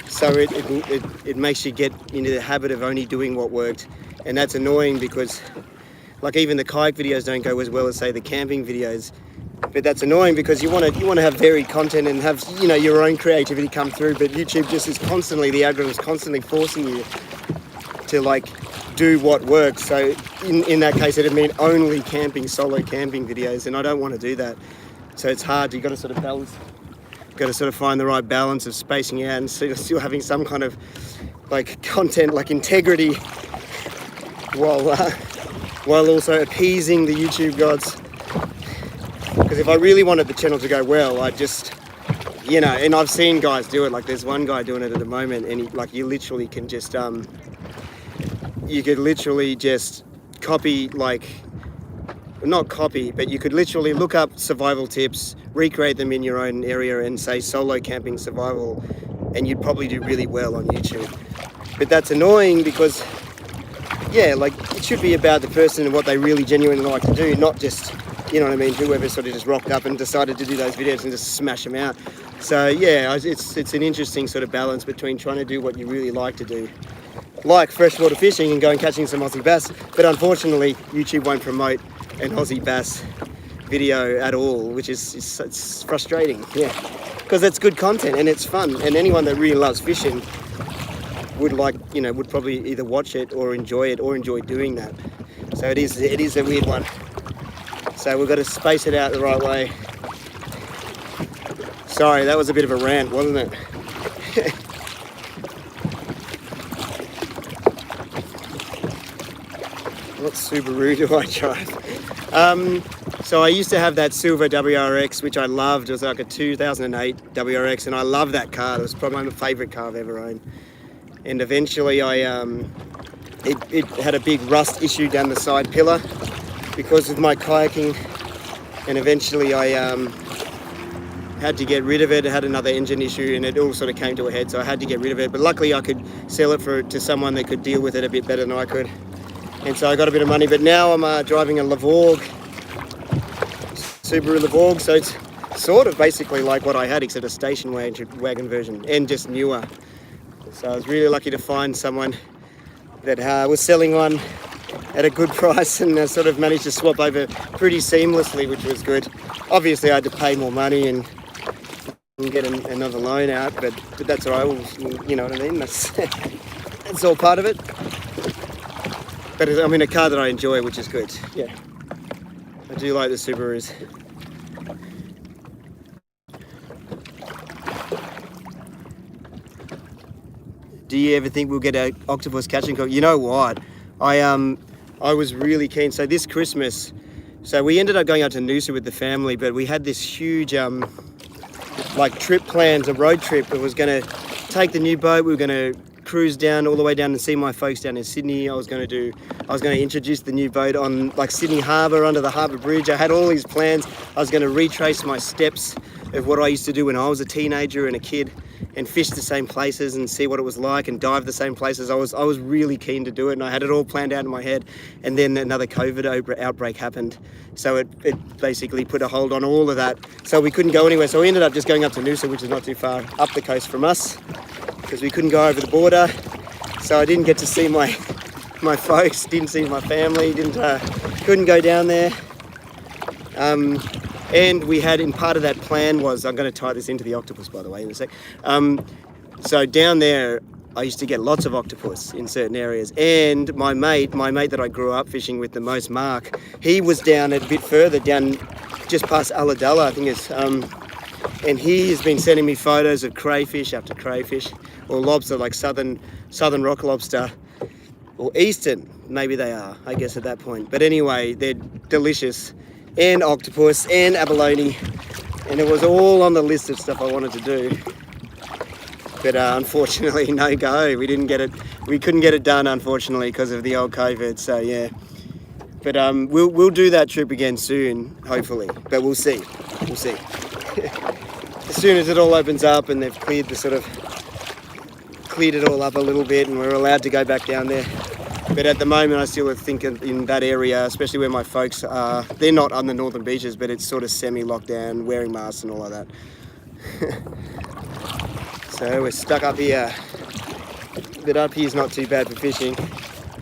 so it makes you get into the habit of only doing what worked, and that's annoying because like even the kayak videos don't go as well as say the camping videos. But that's annoying because you want to have varied content and have, you know, your own creativity come through, but YouTube just is constantly, the algorithm is constantly forcing you to like do what works. So in that case it'd mean only solo camping videos, and I don't want to do that. So it's hard. You've got to sort of balance, got to sort of find the right balance of spacing out and still having some kind of like content, like integrity, while also appeasing the YouTube gods. Because if I really wanted the channel to go well, I'd just, you know, and I've seen guys do it. Like there's one guy doing it at the moment, and you literally can just you could literally just copy, like, not copy, but you could literally look up survival tips, recreate them in your own area and say solo camping survival, and you'd probably do really well on YouTube. But that's annoying because, yeah, like it should be about the person and what they really genuinely like to do, not just, you know what I mean, whoever sort of just rocked up and decided to do those videos and just smash them out. So yeah, it's an interesting sort of balance between trying to do what you really like to do, like freshwater fishing and going catching some Aussie bass, but unfortunately YouTube won't promote an Aussie bass video at all, which is it's frustrating, yeah, because it's good content and it's fun, and anyone that really loves fishing would would probably either watch it or enjoy doing that. So it is a weird one. So we've got to space it out the right way. Sorry, that was a bit of a rant, wasn't it? What Subaru do I drive? So I used to have that silver WRX, which I loved. It was like a 2008 WRX, and I love that car. It was probably my favourite car I've ever owned. And eventually it had a big rust issue down the side pillar because of my kayaking, and eventually I had to get rid of it. It had another engine issue and it all sort of came to a head, so I had to get rid of it. But luckily I could sell it to someone that could deal with it a bit better than I could. And so I got a bit of money, but now I'm driving a Levorg, Subaru Levorg, so it's sort of basically like what I had, except a station wagon version and just newer. So I was really lucky to find someone that was selling one at a good price, and sort of managed to swap over pretty seamlessly, which was good. Obviously I had to pay more money and get another loan out, but that's all right. You know what I mean? That's all part of it. But I'm in a car that I enjoy, which is good. Yeah, I do like the Subarus. Do you ever think we'll get an octopus catching call? You know what? I was really keen. So this Christmas, so we ended up going out to Noosa with the family, but we had this huge like trip plans, a road trip. It was going to take the new boat. We were going to cruise down all the way down and see my folks down in Sydney. I was going to introduce the new boat on like Sydney Harbour, under the Harbour Bridge. I had all these plans. I was going to retrace my steps of what I used to do when I was a teenager and a kid, and fish the same places and see what it was like and dive the same places. I was really keen to do it, and I had it all planned out in my head. And then another COVID outbreak happened, so it basically put a hold on all of that. So we couldn't go anywhere. So we ended up just going up to Noosa, which is not too far up the coast from us, because we couldn't go over the border. So I didn't get to see my folks, didn't see my family, couldn't go down there. And we had, in part of that plan was, I'm going to tie this into the octopus, by the way, in a sec. So down there, I used to get lots of octopus in certain areas. And my mate that I grew up fishing with the most, Mark, he was down a bit further, down just past Ulladulla, I think it's, and he has been sending me photos of crayfish after crayfish, or lobster, like southern rock lobster, or eastern, maybe they are, I guess, at that point. But anyway, they're delicious. And octopus and abalone, and it was all on the list of stuff I wanted to do. but unfortunately no go. We didn't get it. We couldn't get it done, unfortunately, because of the old COVID. So yeah, but we'll do that trip again soon, hopefully. But we'll see. We'll see. As soon as it all opens up and they've cleared it all up a little bit and we're allowed to go back down there. But at the moment, I still think in that area, especially where my folks are, they're not on the northern beaches, but it's sort of semi-lockdown, wearing masks and all of that. So we're stuck up here. But up here's not too bad for fishing.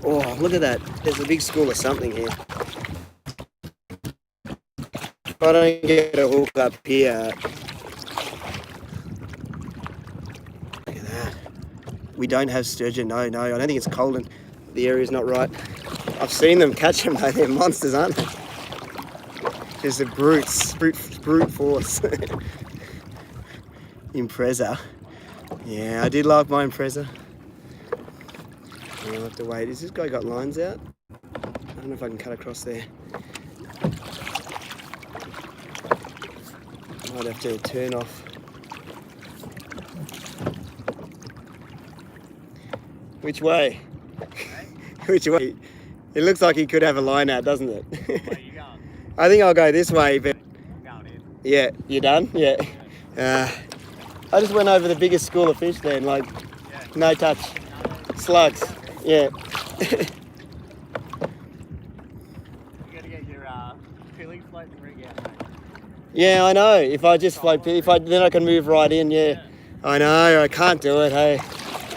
Oh, look at that. There's a big school of something here. If I don't get a hook up here. Look at that. We don't have sturgeon. No, I don't think it's cold and the area's not right. I've seen them catch them though. They're monsters, aren't they? Just a brute force. Impreza. Yeah, I did like my Impreza. I'll have to wait. Has this guy got lines out? I don't know if I can cut across there. Might have to turn off. Which way? Which way? It looks like he could have a line out, doesn't it? Where are you going? I think I'll go this way, but I'm going in. yeah, you done? Yeah. I just went over the biggest school of fish then, like no touch, slugs. Yeah. You gotta get your Philly floating rig out, mate. Yeah, I know. If I just float, then I can move right in. Yeah. I know. I can't do it. Hey.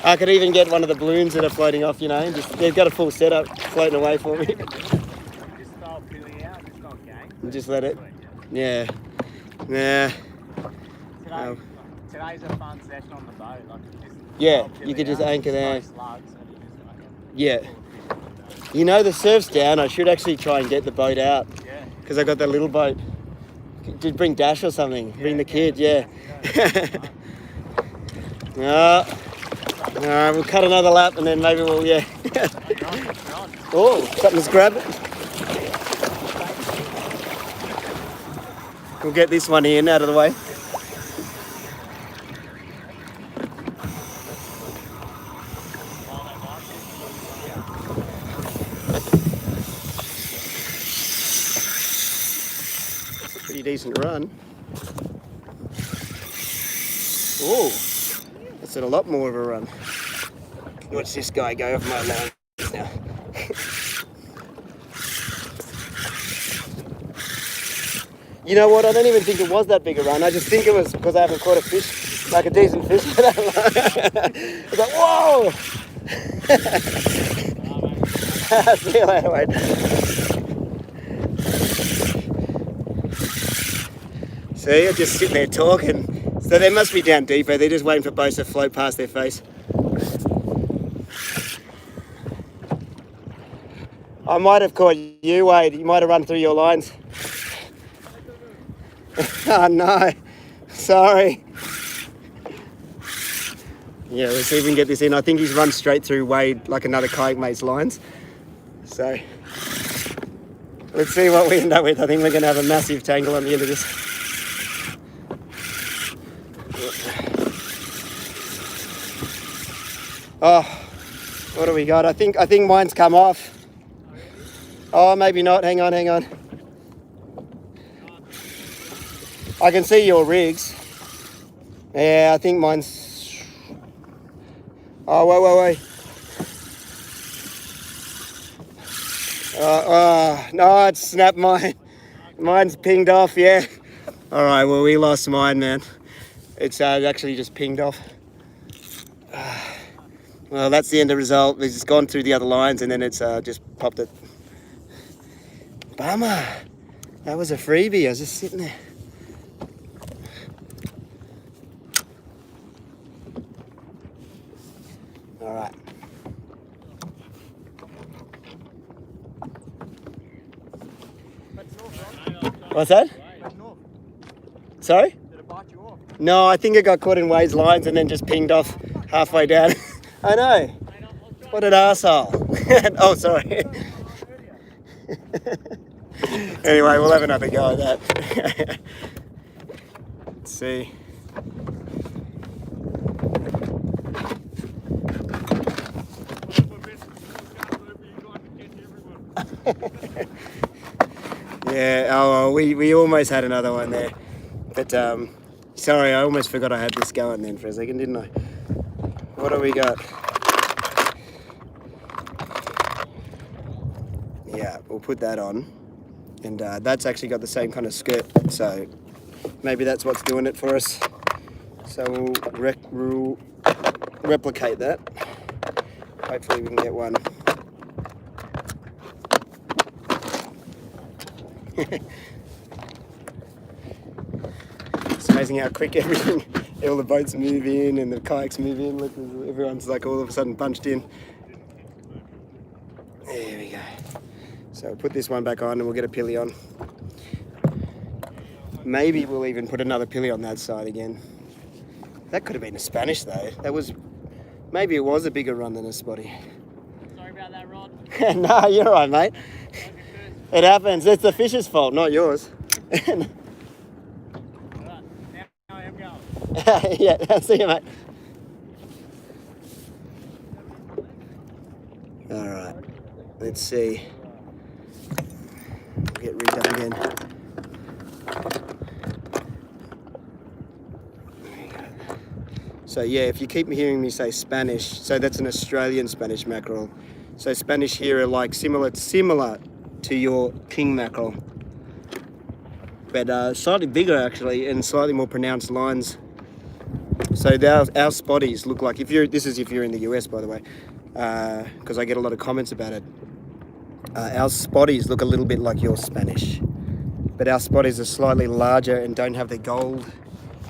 I could even get one of the balloons that are floating off, just they've got a full setup floating away for me. Just throw Philly out, just go gang. And just let it. Yeah. Yeah. Today's a fun session on the boat. Like Yeah, you could just anchor there. Slugs, and Yeah. You know the surf's down. I should actually try and get the boat out. Yeah. Because I got that little boat. Did bring Dash or something? Bring the kid. Yeah. No. Alright, we'll cut another lap and then maybe we'll, yeah. Oh, something's grabbed it. We'll get this one in out of the way. That's a pretty decent run. Oh. It's a lot more of a run. Watch this guy go off my line now. You know what? I don't even think it was that big a run. I just think it was because I haven't caught a fish, like a decent fish for that long. It's like, whoa! See you later, mate. See, I just sit there talking. So they must be down deeper. They're just waiting for boats to float past their face. I might have caught you, Wade. You might have run through your lines. Oh no, sorry. Yeah, let's see if we can get this in. I think he's run straight through Wade, like another kayak mate's lines. So let's see what we end up with. I think we're going to have a massive tangle on the end of this. Oh, what do we got? I think mine's come off. Oh, maybe not. Hang on. I can see your rigs. Yeah, I think mine's... Oh, wait. No, it snapped mine. Mine's pinged off, yeah. All right, well, we lost mine, man. It's actually just pinged off. Well, that's the end of the result. It's just gone through the other lines and then it's just popped it. Bummer. That was a freebie. I was just sitting there. All right. What's that? Sorry? Did it bite you off? No, I think it got caught in Wade's lines and then just pinged off halfway down. I know. What an arsehole. Oh, sorry. Anyway, we'll have another go at that. Let's see. Yeah, oh, well, we almost had another one there. But, sorry, I almost forgot I had this going then for a second, didn't I? What do we got? Yeah, we'll put that on. And that's actually got the same kind of skirt, so maybe that's what's doing it for us. So we'll replicate that. Hopefully we can get one. It's amazing how quick everything, all the boats move in and the kayaks move in. Look, everyone's like all of a sudden bunched in. There we go. So we'll put this one back on and we'll get a pilly on. Maybe we'll even put another pilly on that side again. That could have been a Spanish though. That was, maybe it was a bigger run than a spotty. Sorry about that, Rod. No, you're all right, mate. It happens. It's the fish's fault, not yours. Alright, now I am going. Yeah, see you, mate. All right, let's see. Get rigged up again. So yeah, if you keep hearing me say Spanish, so that's an Australian Spanish mackerel. So Spanish here are like similar to your king mackerel, but slightly bigger actually, and slightly more pronounced lines. So our spotties look like, this is if you're in the US, by the way, because I get a lot of comments about it. Our spotties look a little bit like your Spanish, but our spotties are slightly larger and don't have the gold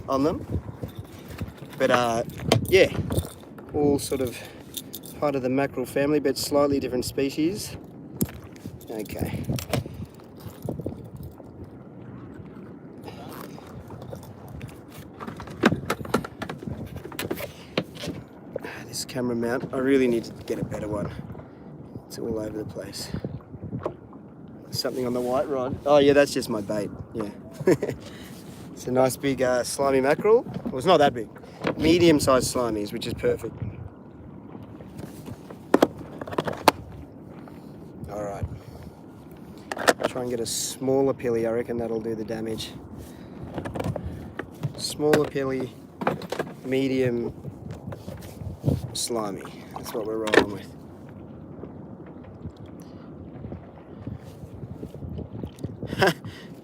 on them. But yeah, all sort of part of the mackerel family, but slightly different species. Okay. This camera mount, I really need to get a better one. It's all over the place. Something on the white rod. Oh yeah, that's just my bait, yeah. It's a nice big slimy mackerel. Well, it's not that big. Medium-sized slimies, which is perfect. All right. Try and get a smaller pilly. I reckon that'll do the damage. Smaller pilly, medium, slimy. That's what we're rolling with.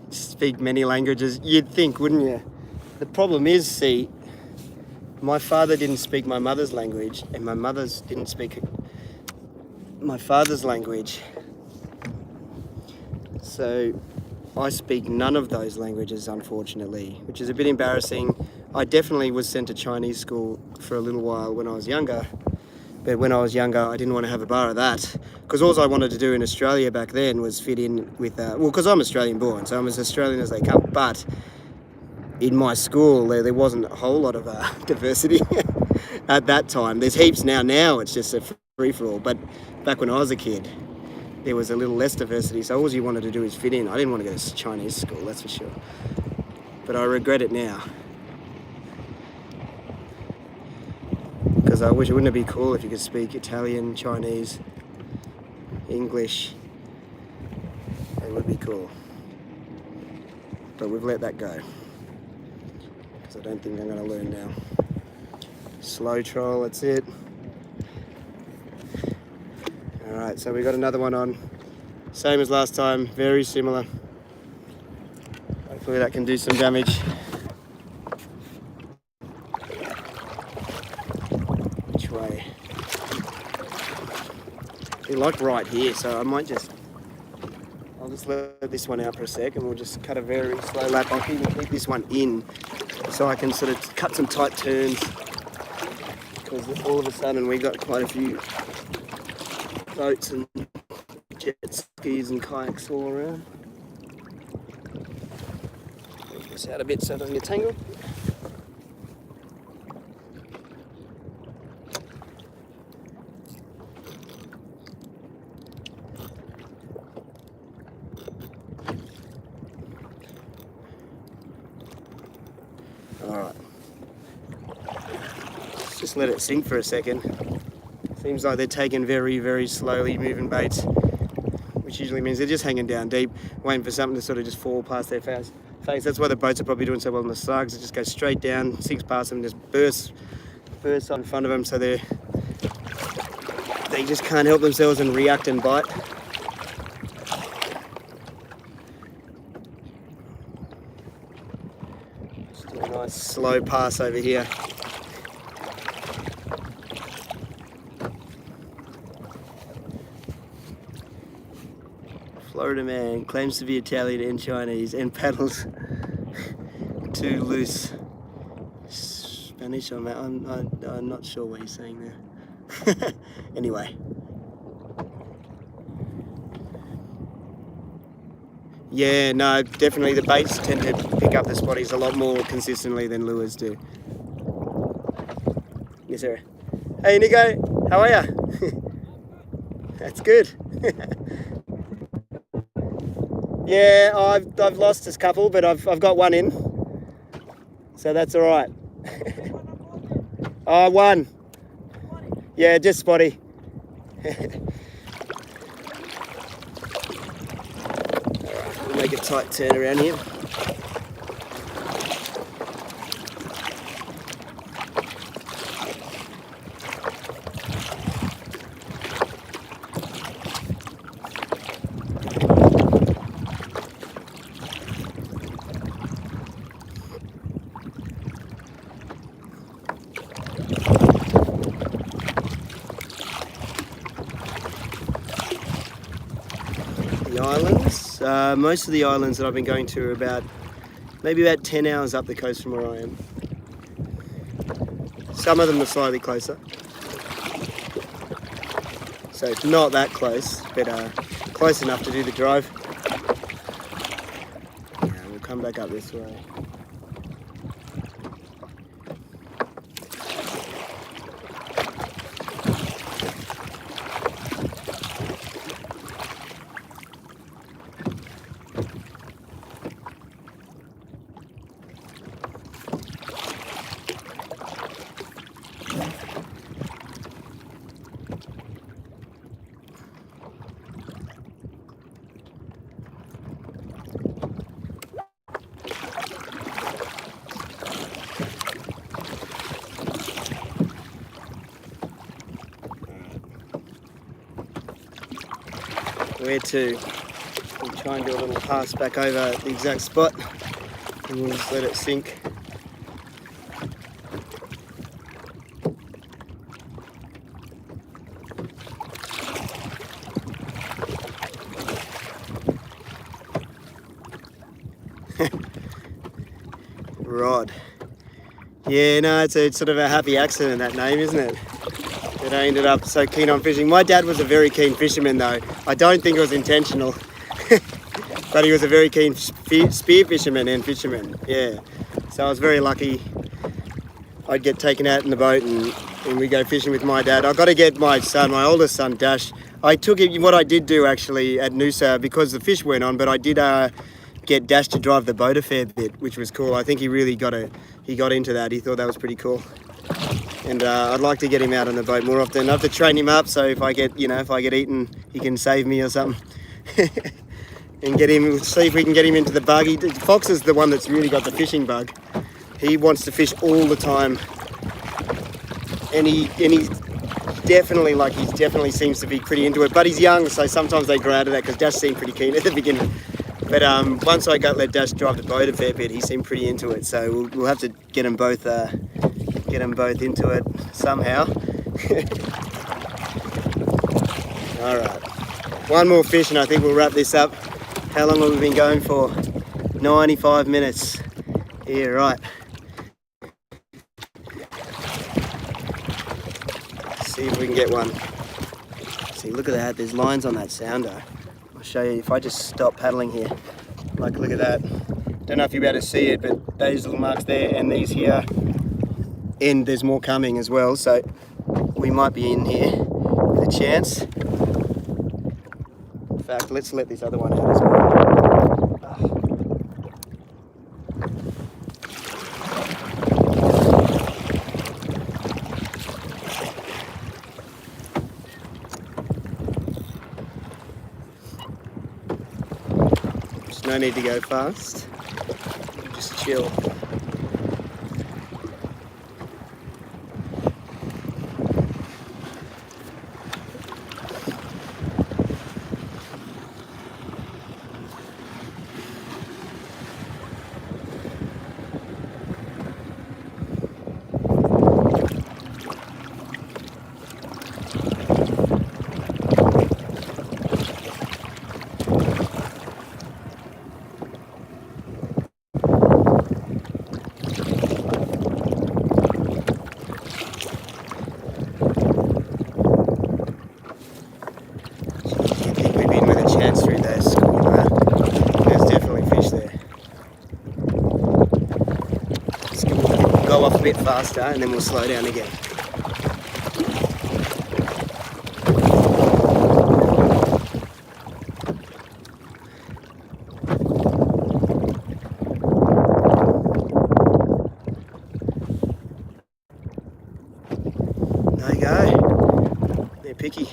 Speak many languages. You'd think, wouldn't you? The problem is, see, my father didn't speak my mother's language, and my mother's didn't speak my father's language. So I speak none of those languages, unfortunately, which is a bit embarrassing. I definitely was sent to Chinese school for a little while when I was younger, but when I was younger, I didn't want to have a bar of that, because all I wanted to do in Australia back then was fit in with, well, because I'm Australian born, so I'm as Australian as they come, but in my school, there wasn't a whole lot of diversity at that time. There's heaps now. Now it's just a free-for-all. But back when I was a kid, there was a little less diversity. So all you wanted to do is fit in. I didn't want to go to Chinese school, that's for sure. But I regret it now. Because I wish, wouldn't it be cool if you could speak Italian, Chinese, English? It would be cool. But we've let that go. I don't think I'm going to learn now. Slow troll, that's it. Alright, so we got another one on. Same as last time, very similar. Hopefully that can do some damage. Which way? They're like right here, so I might just... I'll just let this one out for a sec and we'll just cut a very slow lap. I'll even keep this one in so I can sort of cut some tight turns, because all of a sudden we got quite a few boats and jet skis and kayaks all around. Take this out a bit so it doesn't get tangled. Alright, just let it sink for a second. Seems like they're taking very, very slowly moving baits, which which usually means they're just hanging down deep, waiting for something to sort of just fall past their face. That's why the boats are probably doing so well in the slugs. It just goes straight down, sinks past them, and just bursts on in front of them, so they just can't help themselves and react and bite. Just do a nice slow pass over here. Florida man claims to be Italian and Chinese and paddles too loose. Spanish or I'm not sure what he's saying there. Anyway. Yeah, no, definitely the baits tend to pick up the spotties a lot more consistently than lures do. Yes, sir. Hey, Nico, how are ya? That's good. Yeah, I've lost a couple, but I've got one in, so that's all right. Oh, one. Yeah, just spotty. We'll make a tight turn around here. The islands, most of the islands that I've been going to are maybe about 10 hours up the coast from where I am. Some of them are slightly closer, so it's not that close, but close enough to do the drive. Yeah, we'll come back up this way. Where to? We'll try and do a little pass back over the exact spot and we'll just let it sink. Rod. Yeah, no, it's sort of a happy accident, that name, isn't it? That I ended up so keen on fishing. My dad was a very keen fisherman though. I don't think it was intentional, but he was a very keen spear fisherman and fisherman, yeah. So I was very lucky. I'd get taken out in the boat and we go fishing with my dad. I've got to get my oldest son, Dash. I took him, what I did do actually at Noosa, because the fish weren't on, but I did get Dash to drive the boat a fair bit, which was cool. I think he really got into that. He thought that was pretty cool. And I'd like to get him out on the boat more often. I have to train him up, so if I get eaten, he can save me or something. And see if we can get him into the bug. Fox is the one that's really got the fishing bug. He wants to fish all the time, and he's definitely seems to be pretty into it. But he's young, so sometimes they grow out of that, because Dash seemed pretty keen at the beginning. But once I let Dash drive the boat a fair bit, he seemed pretty into it. So we'll have to get them both into it somehow. All right, one more fish and I think we'll wrap this up. How long have we been going for? 95 minutes. Yeah, right. See if we can get one. See, look at that, there's lines on that sounder. I'll show you if I just stop paddling here. Like, look at that. Don't know if you'll be able to see it, but those little marks there and these here. And there's more coming as well, so we might be in here with a chance. In fact, let's let this other one out as well. no need to go fast. Just chill. Through those school, there's definitely fish there. We'll go off a bit faster and then we'll slow down again. There you go. They're picky.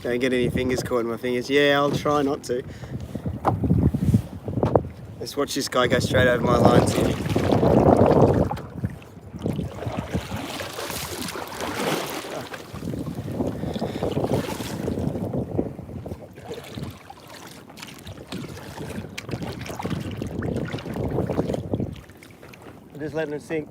Don't get any fingers caught in my fingers. Yeah, I'll try not to. Let's watch this guy go straight over my lines here. I'm just letting it sink.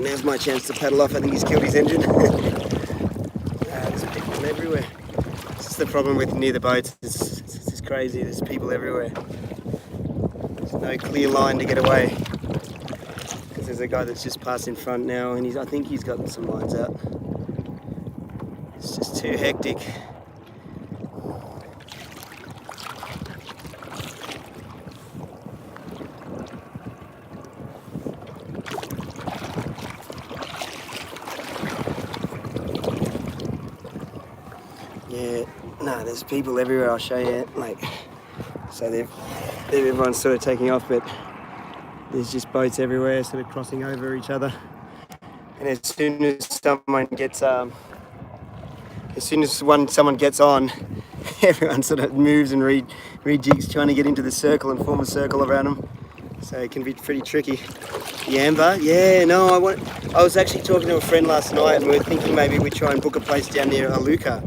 Now's my chance to paddle off. I think he's killed his engine. There's people everywhere. It's just the problem with near the boats. It's just crazy. There's people everywhere. There's no clear line to get away. Because there's a guy that's just passed in front now, and I think he's got some lines out. It's just too hectic. Yeah, no, there's people everywhere. I'll show you. Like, so everyone's sort of taking off, but there's just boats everywhere, sort of crossing over each other. And as soon as someone gets someone gets on, everyone sort of moves and rejigs, trying to get into the circle and form a circle around them. So it can be pretty tricky. Yamba, yeah, no, I was actually talking to a friend last night, and we were thinking maybe we'd try and book a place down near Aluka,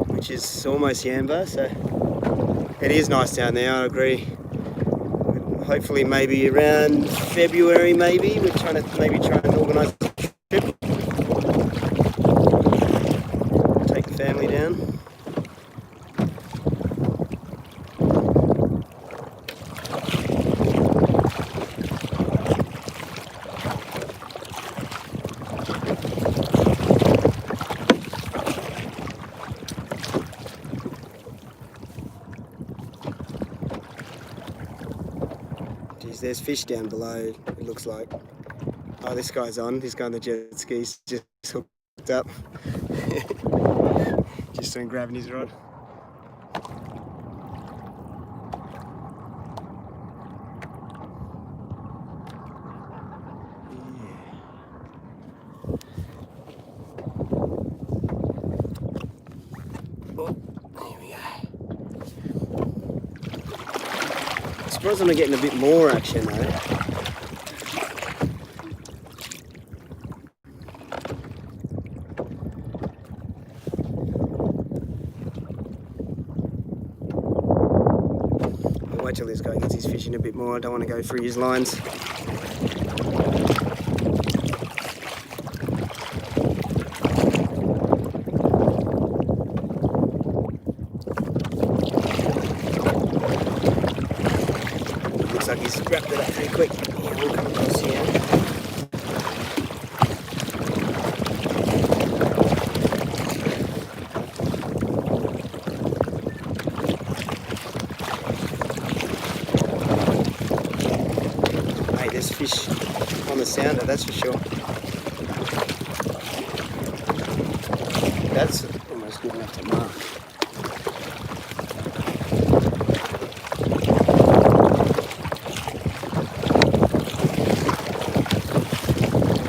which is almost Yamba, so it is nice down there, I agree. Hopefully maybe around February maybe, we're trying to maybe try and organise a trip. Take the family down. There's fish down below, it looks like. Oh, this guy's on. This guy on the jet ski's just hooked up. Just doing grabbing his rod. Oh, there we go. I'm surprised I'm not getting a bit more action though. I'll wait till this guy gets his fishing a bit more. I don't want to go through his lines. just wrapped it up pretty quick. Yeah, we'll come across here. Hey, there's fish on the sounder, that's for sure. That's almost good enough to mark.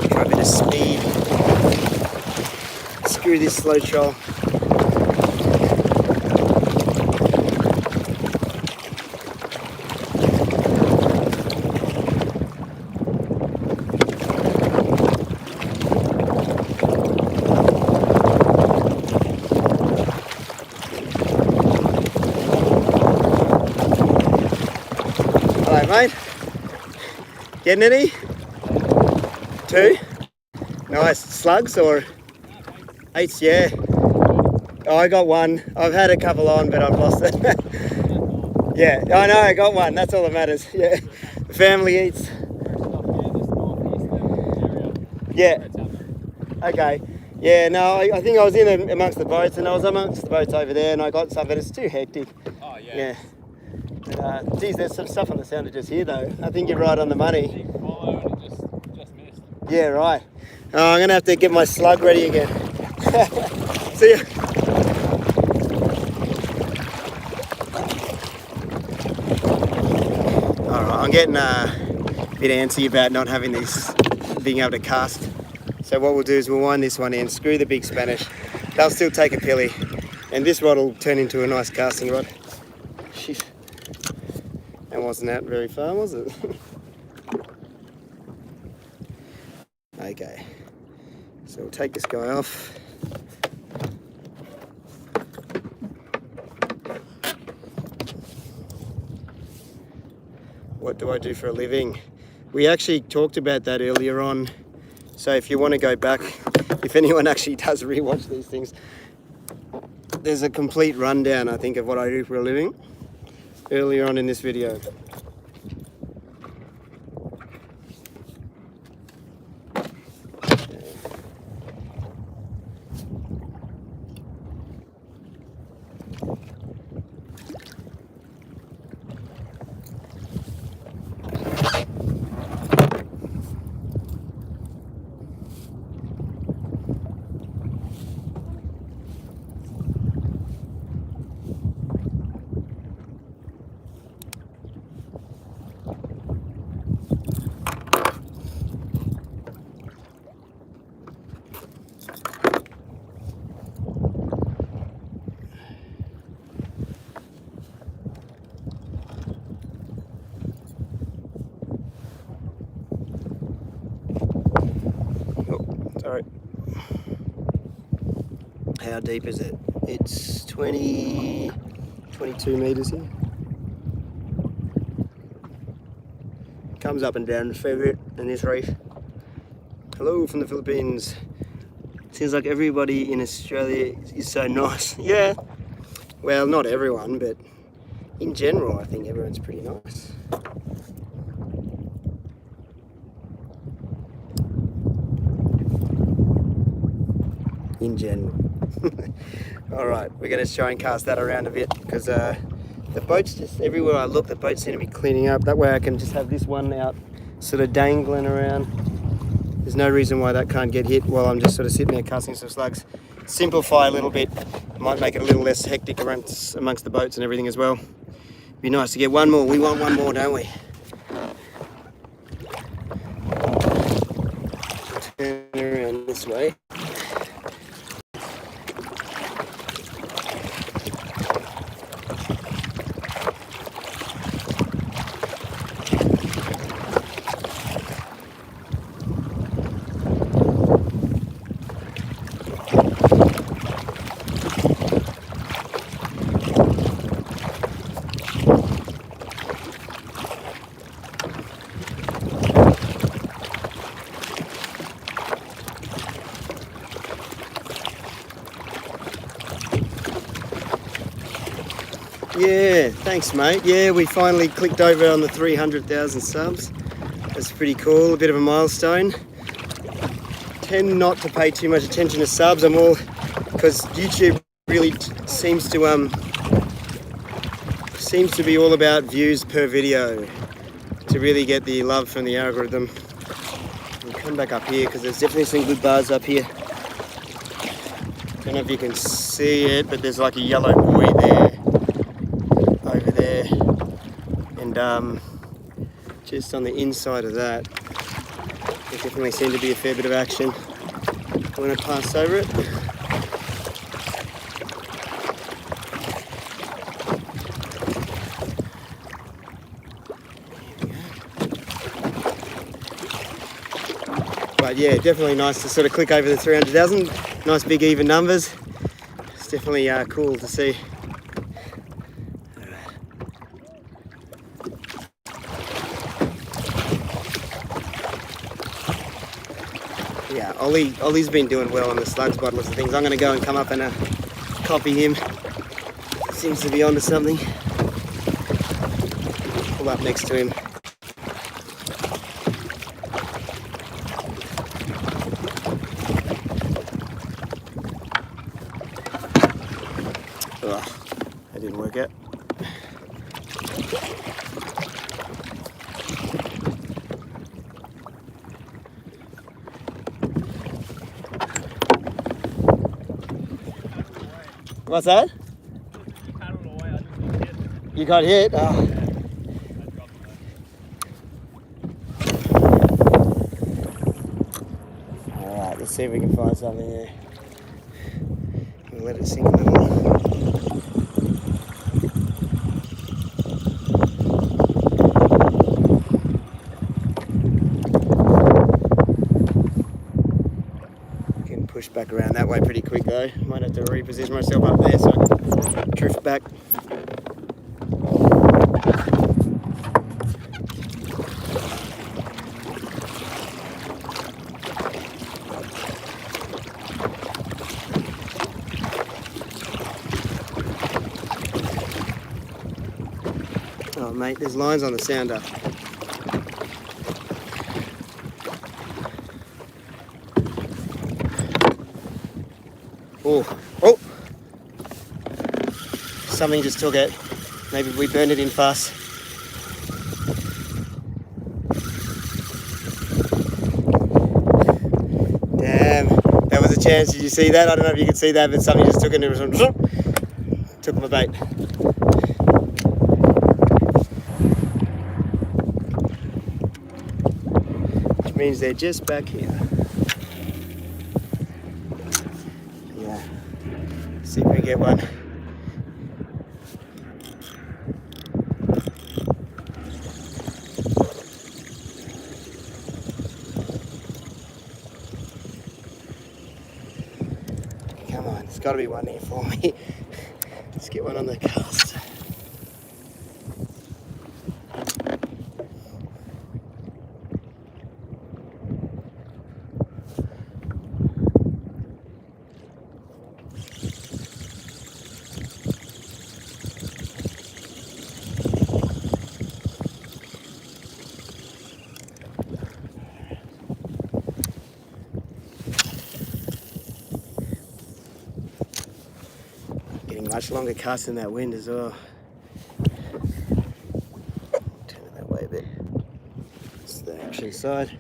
Try a bit of speed. Screw this slow troll. Hello, mate. Getting any? 2? Nice. Slugs or 8s? Yeah. Oh, I got 1. I've had a couple on, but I've lost it. Yeah, I know, I got 1. That's all that matters. Yeah. The family eats. Yeah. Okay. Yeah, no, I think I was in amongst the boats, and I was amongst the boats over there, and I got some, but it's too hectic. Oh, yeah. Yeah. But, geez, there's some stuff on the sounder just here, though. I think you're right on the money. Follow and it just missed. Yeah, right. Oh, I'm going to have to get my slug ready again. See ya. Alright, I'm getting a bit antsy about not having this, being able to cast. So what we'll do is we'll wind this one in, screw the big Spanish. They'll still take a pilly. And this rod will turn into a nice casting rod. Jeez. That wasn't out very far, was it? Okay. So we'll take this guy off. What do I do for a living? We actually talked about that earlier on. So if you want to go back, if anyone actually does rewatch these things, there's a complete rundown, I think, of what I do for a living earlier on in this video. Sorry. How deep is it? It's 22 meters here. Comes up and down a fair bit in this reef. Hello from the Philippines. Seems like everybody in Australia is so nice. Yeah. Well, not everyone, but in general, I think everyone's pretty nice. In general. All right, we're going to try and cast that around a bit because the boats, just everywhere I look, the boats seem to be cleaning up. That way I can just have this one out sort of dangling around. There's no reason why that can't get hit while I'm just sort of sitting there casting some slugs. Simplify a little bit, might make it a little less hectic amongst the boats and everything as well. Be nice to get one more. We want one more, don't we? Turn around this way. Yeah, thanks, mate. Yeah, we finally clicked over on the 300,000 subs. That's pretty cool, a bit of a milestone. Tend not to pay too much attention to subs. I'm all, because YouTube really seems to be all about views per video to really get the love from the algorithm. We'll come back up here because there's definitely some good bars up here. Don't know if you can see it, but there's like a yellow buoy there, over there, and just on the inside of that, there definitely seemed to be a fair bit of action. I'm going to pass over it. But yeah, definitely nice to sort of click over the 300,000. Nice big even numbers. It's definitely cool to see. Yeah, Ollie's been doing well on the slugs by lots of things. I'm going to go and come up and copy him. Seems to be onto something. Pull up next to him. Oh, that didn't work out. What's that? You got hit? Oh. Alright, let's see if we can find something here. We'll let it sink a little. Push back around that way pretty quick though. Might have to reposition myself up there so I can drift back. Oh mate, there's lines on the sounder. Oh, oh! Something just took it. Maybe we burned it in fast. Damn, that was a chance. Did you see that? I don't know if you could see that, but something just took it and it was took my bait. Which means they're just back here. See if we can get one. Come on, there's got to be one here for me. Let's get one on the cast. Much longer cast in that wind as well. Turn it that way a bit. It's the action side.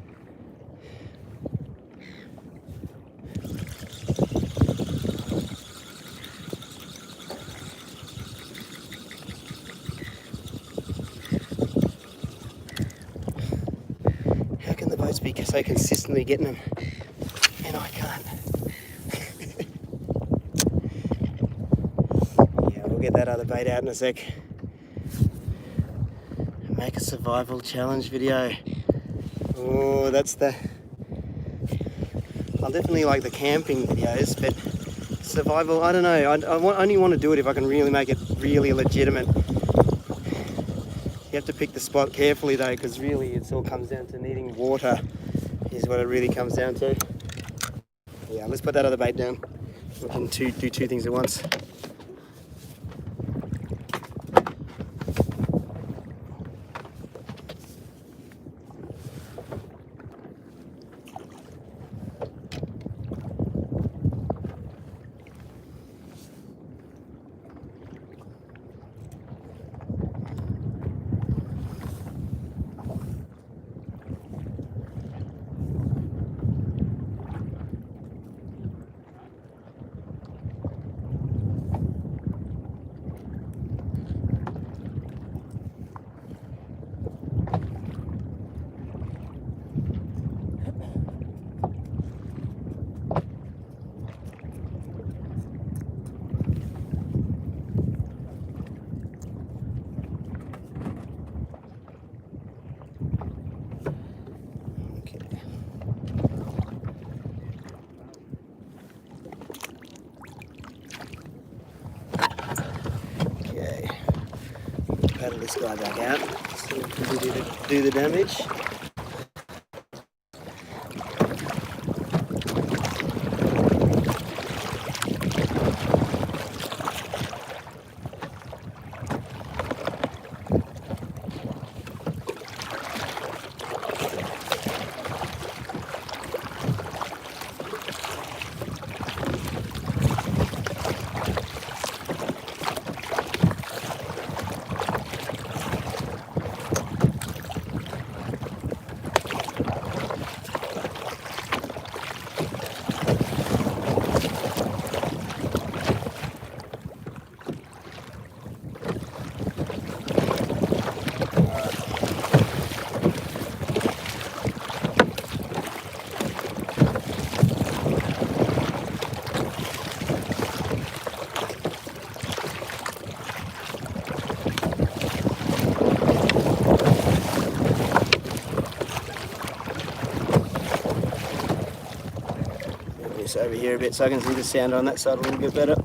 How can the boats be so consistently getting them and I can't? Get that other bait out in a sec. Make a survival challenge video. Oh, that's the... I definitely like the camping videos, but survival, I don't know. I only want to do it if I can really make it really legitimate. You have to pick the spot carefully though, because really it all comes down to needing water is what it really comes down to. Yeah, let's put that other bait down. We can do two things at once. paddle this guy back out so we can do the damage. Over here a bit so I can see the sound on that side a little bit better.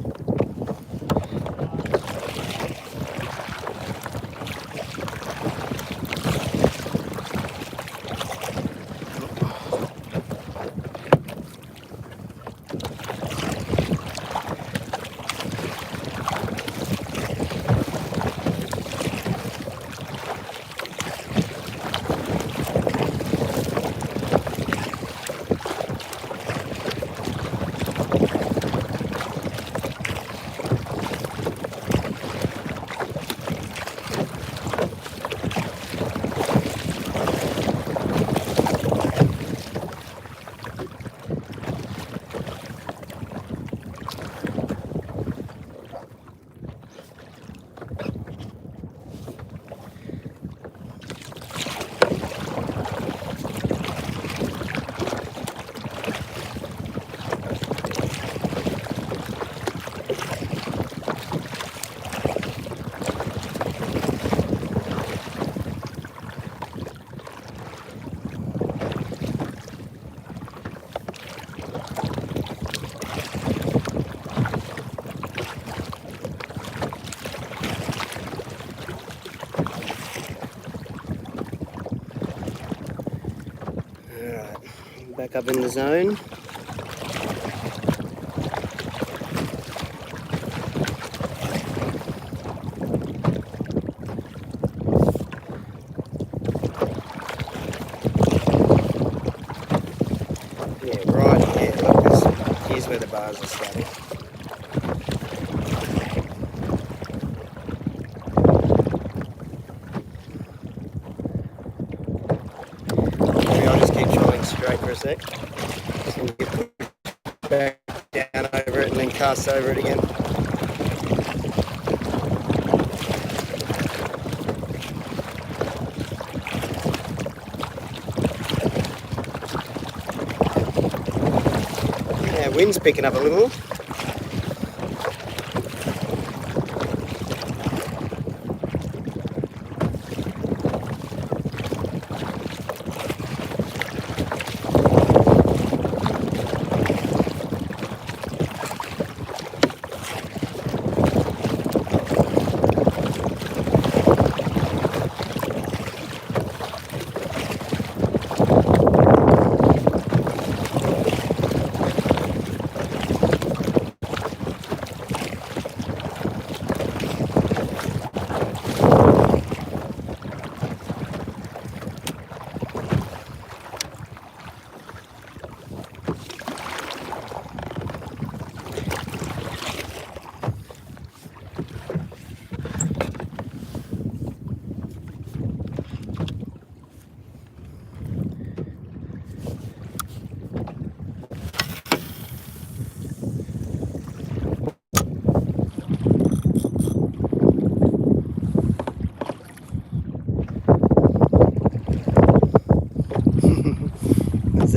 Back up in the zone. Yeah, right here. Look, here's where the bars are starting. Maybe I'll just keep trolling straight for a sec. Just gonna get pushed back down over it and then cast over it again. Yeah, wind's picking up a little.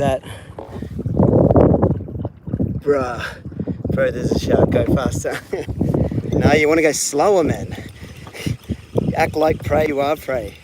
That bruh, bro, there's a shark. Go faster. No, you want to go slower, man. Act like prey, you are prey.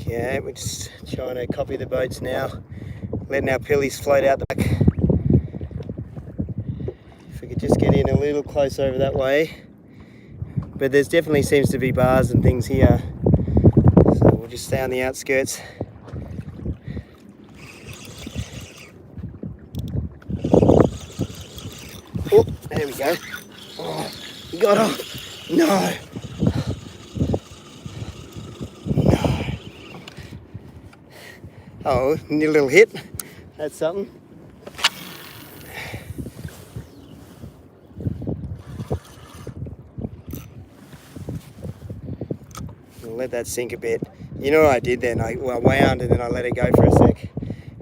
Yeah, we're just trying to copy the boats now, letting our pillies float out the back. If we could just get in a little closer over that way. But there's definitely seems to be bars and things here. So we'll just stay on the outskirts. Oh, there we go. Oh, he got off. No. No. Oh, a little hit. That's something. I'll let that sink a bit. You know what I did then? I wound and then I let it go for a sec.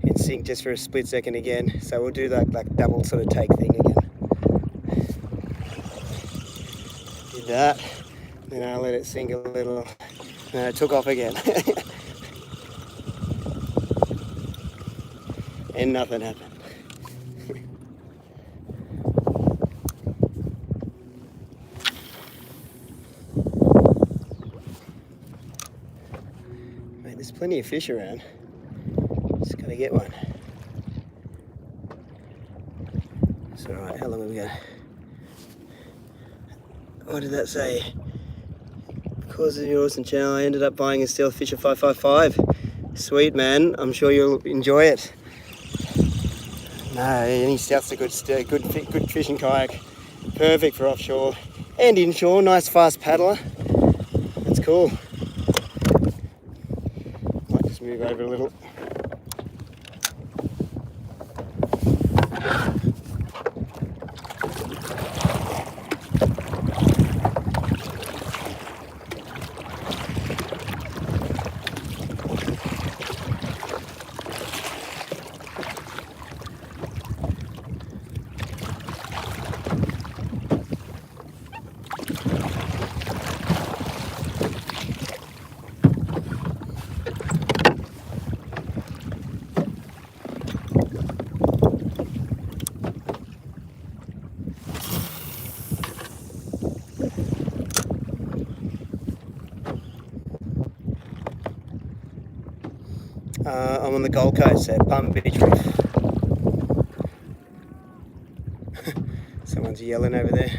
It sink just for a split second again. So we'll do like double sort of take thing again. Did that. Then I let it sink a little. And it took off again. And nothing happened. Mate, there's plenty of fish around. Just gotta get one. It's alright, how long have we got? What did that say? Because of your awesome channel, I ended up buying a Stealth Fisher 555. Sweet man, I'm sure you'll enjoy it. No, any Stealth's a good fishing kayak. Perfect for offshore and inshore. Nice fast paddler. That's cool. Might just move over a little. I'm on the Gold Coast at Palm Beach Reef. Someone's yelling over there.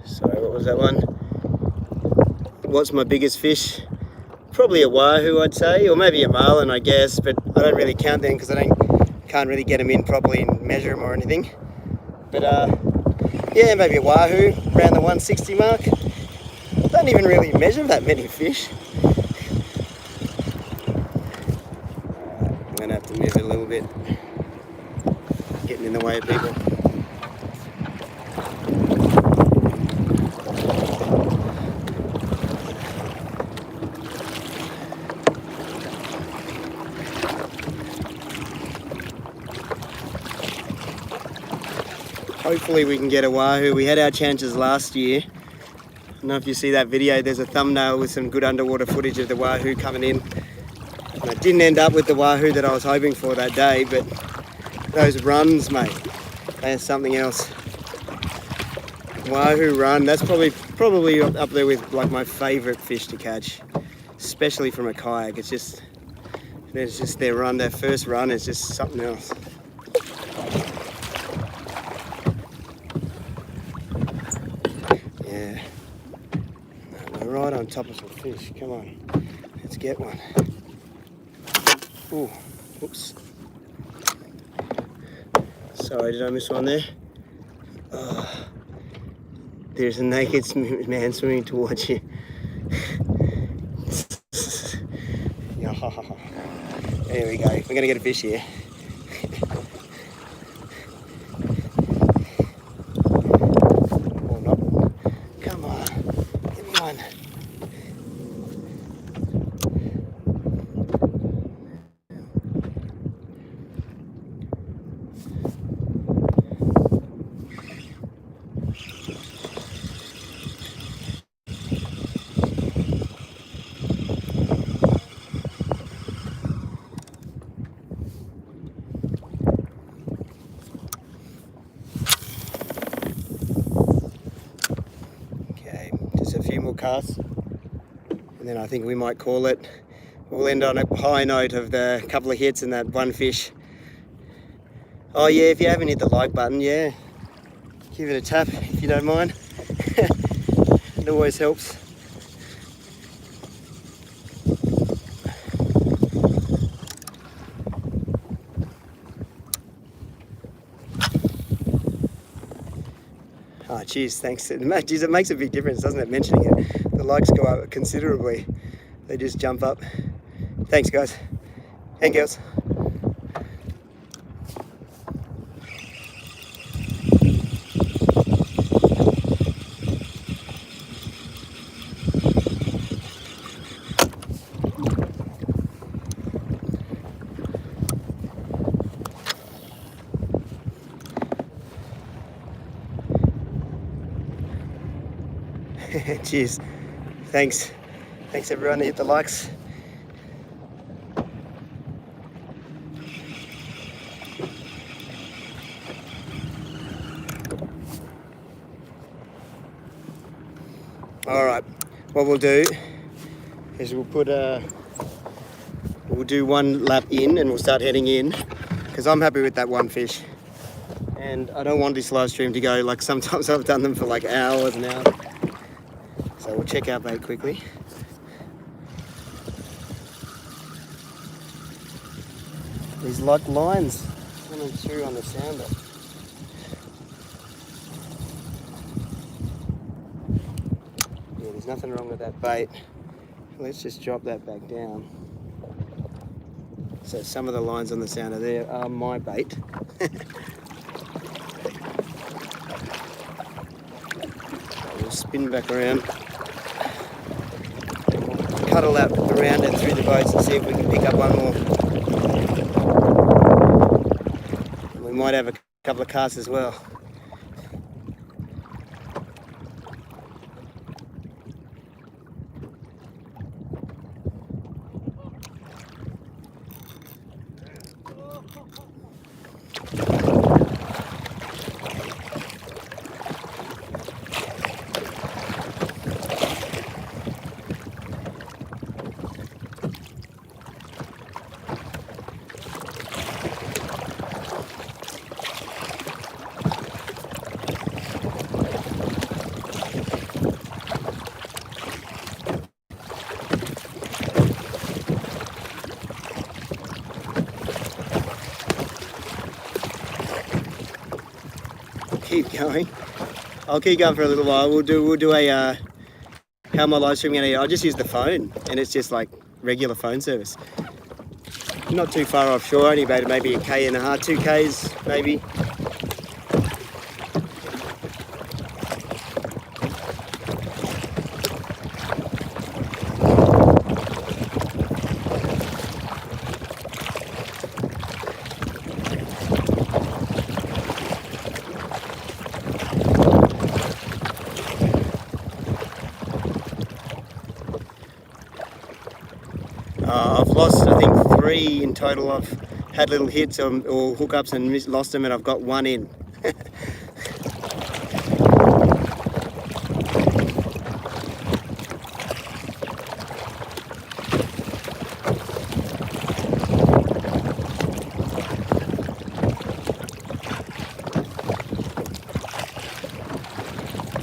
Sorry, what was that one? What's my biggest fish? Probably a wahoo, I'd say, or maybe a marlin, I guess, but I don't really count them because I can't really get them in properly and measure them or anything. But yeah, maybe a wahoo around the 160 mark. Don't even really measure that many fish. I'm gonna have to move it a little bit, getting in the way of people. Hopefully we can get a wahoo. We had our chances last year. I don't know if you see that video, there's a thumbnail with some good underwater footage of the wahoo coming in. And I didn't end up with the wahoo that I was hoping for that day, but those runs, mate, they're something else. Wahoo run, that's probably up there with like my favourite fish to catch, especially from a kayak. It's just their run, their first run is just something else. Yeah, we're right on top of some fish. Come on, let's get one. Ooh, oops. Sorry, did I miss one there? Oh, there's a naked man swimming towards you. There we go. We're gonna get a fish here. Or not. Come on, give me one. casts. And then I think we might call it. We'll end on a high note of the couple of hits and that one fish. Oh yeah, if you haven't hit the like button, yeah, give it a tap if you don't mind. It always helps. Oh, cheers, thanks. Geez, it makes a big difference, doesn't it, mentioning it? The likes go up considerably. They just jump up. Thanks, guys and girls. Cheers. Thanks everyone that hit the likes. All right, what we'll do is we'll do one lap in and we'll start heading in, because I'm happy with that one fish. And I don't want this live stream to go like sometimes I've done them for like hours and hours. So we'll check our bait quickly. These like lines coming through on the sounder. Yeah, there's nothing wrong with that bait. Let's just drop that back down. So some of the lines on the sounder there are my bait. We'll spin back around. Cuddle out around and through the boats and see if we can pick up one more. We might have a couple of casts as well. Keep going. I'll keep going for a little while. We'll do a how am I live streaming going to? I'll just use the phone, and it's just like regular phone service. Not too far offshore, only about maybe 1.5 km, 2 k's maybe. I've lost, I think, 3 in total. I've had little hits or hookups and lost them, and I've got 1 in.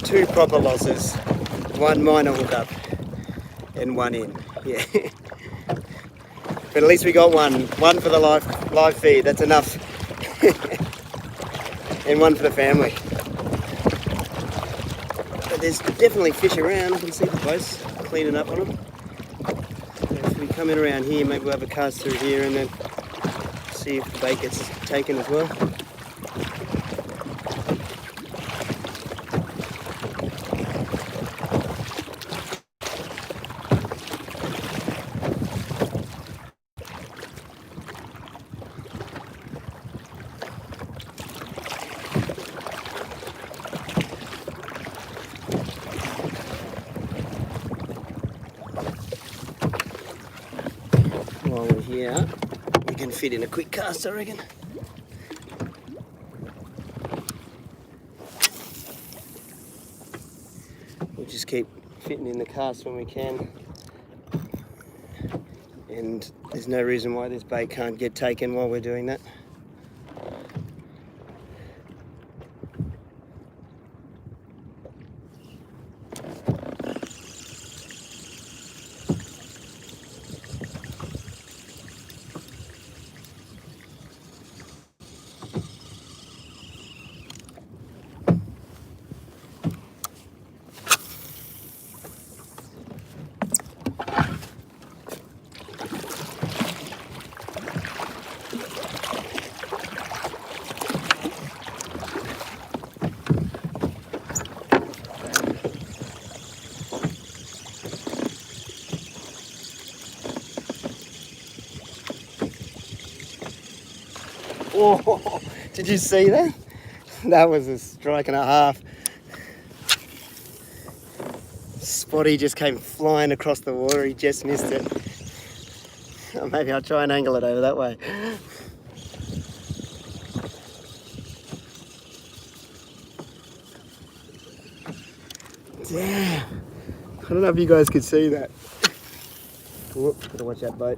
Two proper losses, 1 minor hookup, and 1 in. Yeah. But at least we got one for the live feed, that's enough. And 1 for the family. But there's definitely fish around. I can see the boats cleaning up on them. So if we come in around here, maybe we'll have a cast through here and then see if the bait gets taken as well. While we're here, we can fit in a quick cast, I reckon. We'll just keep fitting in the cast when we can. And there's no reason why this bait can't get taken while we're doing that. Oh, did you see that? That was a strike and a half. Spotty just came flying across the water. He just missed it. Oh, maybe I'll try and angle it over that way. Damn. I don't know if you guys could see that. Whoop, gotta watch that boat.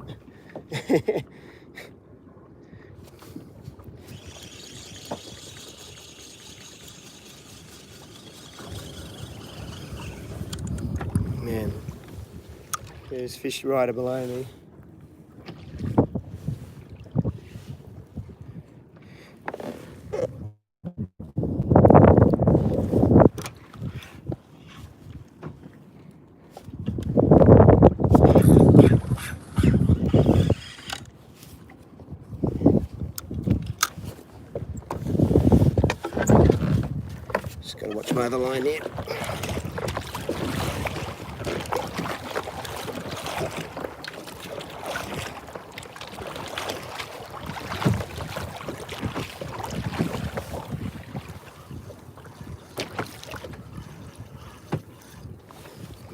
Man, there's fish right below me. Just gotta watch my other line here.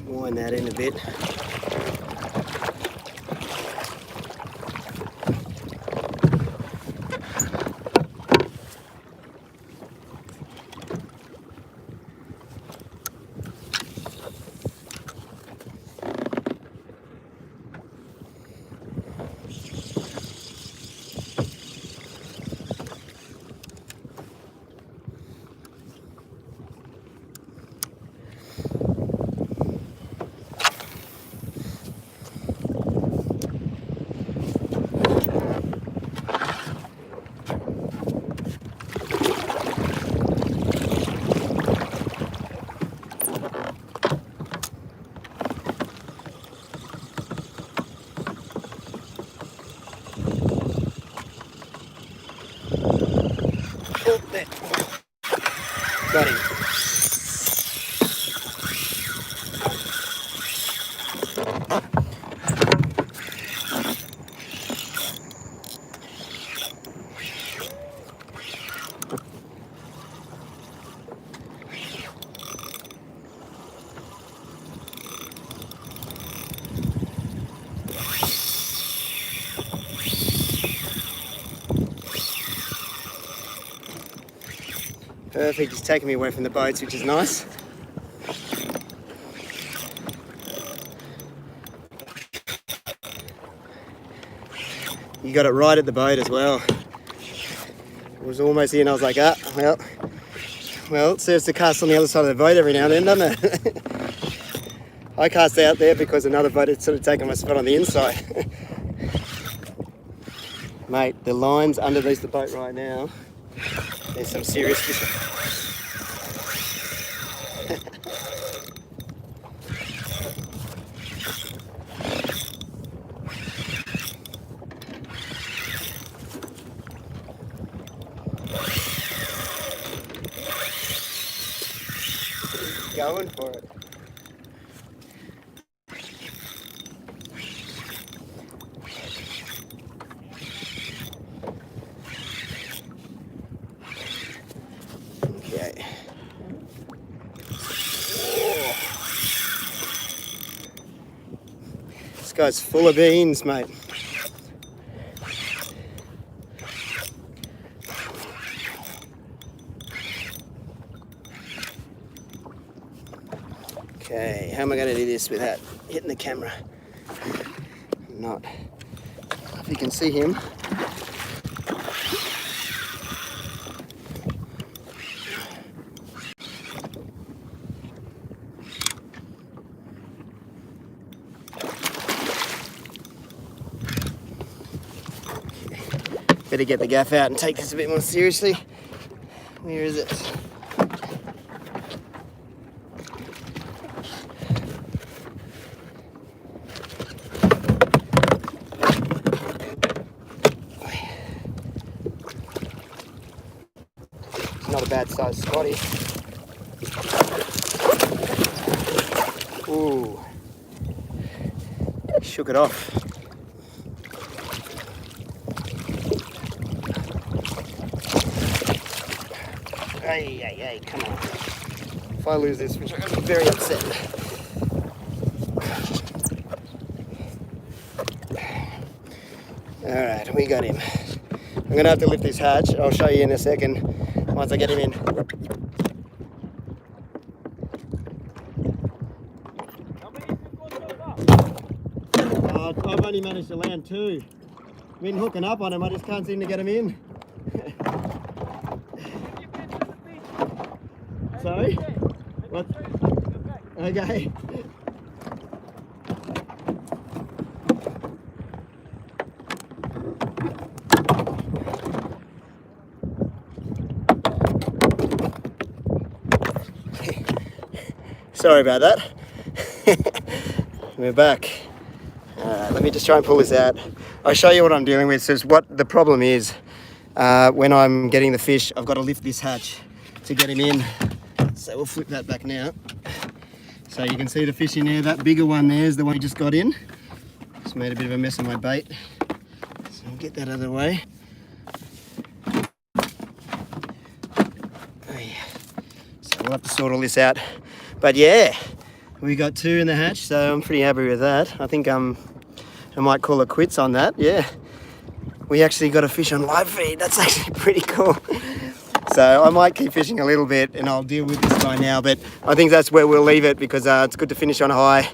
Wind that in a bit. Got him. Perfect, he's taking me away from the boats, which is nice. You got it right at the boat as well. It was almost in, I was like, well, it serves to cast on the other side of the boat every now and then, doesn't it? I cast out there because another boat had sort of taken my spot on the inside. Mate, the line's underneath the boat right now. There's some serious fishing. Going for it. Okay. Oh. This guy's full of beans, mate. Okay, how am I going this without hitting the camera. Not. If you can see him. Better get the gaff out and take this a bit more seriously. Where is it? It's not a bad sized Scotty. Ooh. Shook it off. Hey, come on. If I lose this, which I'm going to be very upset. Alright, we got him. I'm going to have to lift this hatch. I'll show you in a second once I get him in. I've only managed to land 2. Been hooking up on him, I just can't seem to get him in. Sorry? What? Okay. Sorry about that. We're back. Let me just try and pull this out. I'll show you what I'm dealing with. So what the problem is, when I'm getting the fish, I've got to lift this hatch to get him in. So we'll flip that back now. So you can see the fish in there. That bigger one there is the one we just got in. Just made a bit of a mess of my bait. So I'll get that out of the way. So we'll have to sort all this out. But yeah, we got 2 in the hatch, so I'm pretty happy with that. I think I might call it quits on that. Yeah, we actually got a fish on live feed. That's actually pretty cool. So I might keep fishing a little bit and I'll deal with this guy now, but I think that's where we'll leave it because it's good to finish on a high.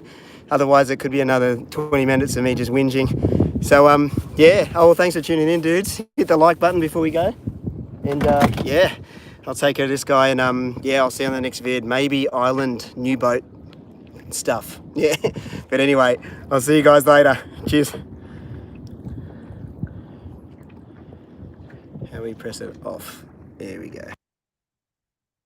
Otherwise it could be another 20 minutes of me just whinging. So yeah, oh well, thanks for tuning in, dudes. Hit the like button before we go. And yeah, I'll take care of this guy and yeah, I'll see you on the next vid. Maybe island new boat stuff. Yeah, but anyway, I'll see you guys later. Cheers. How we press it off. There we go.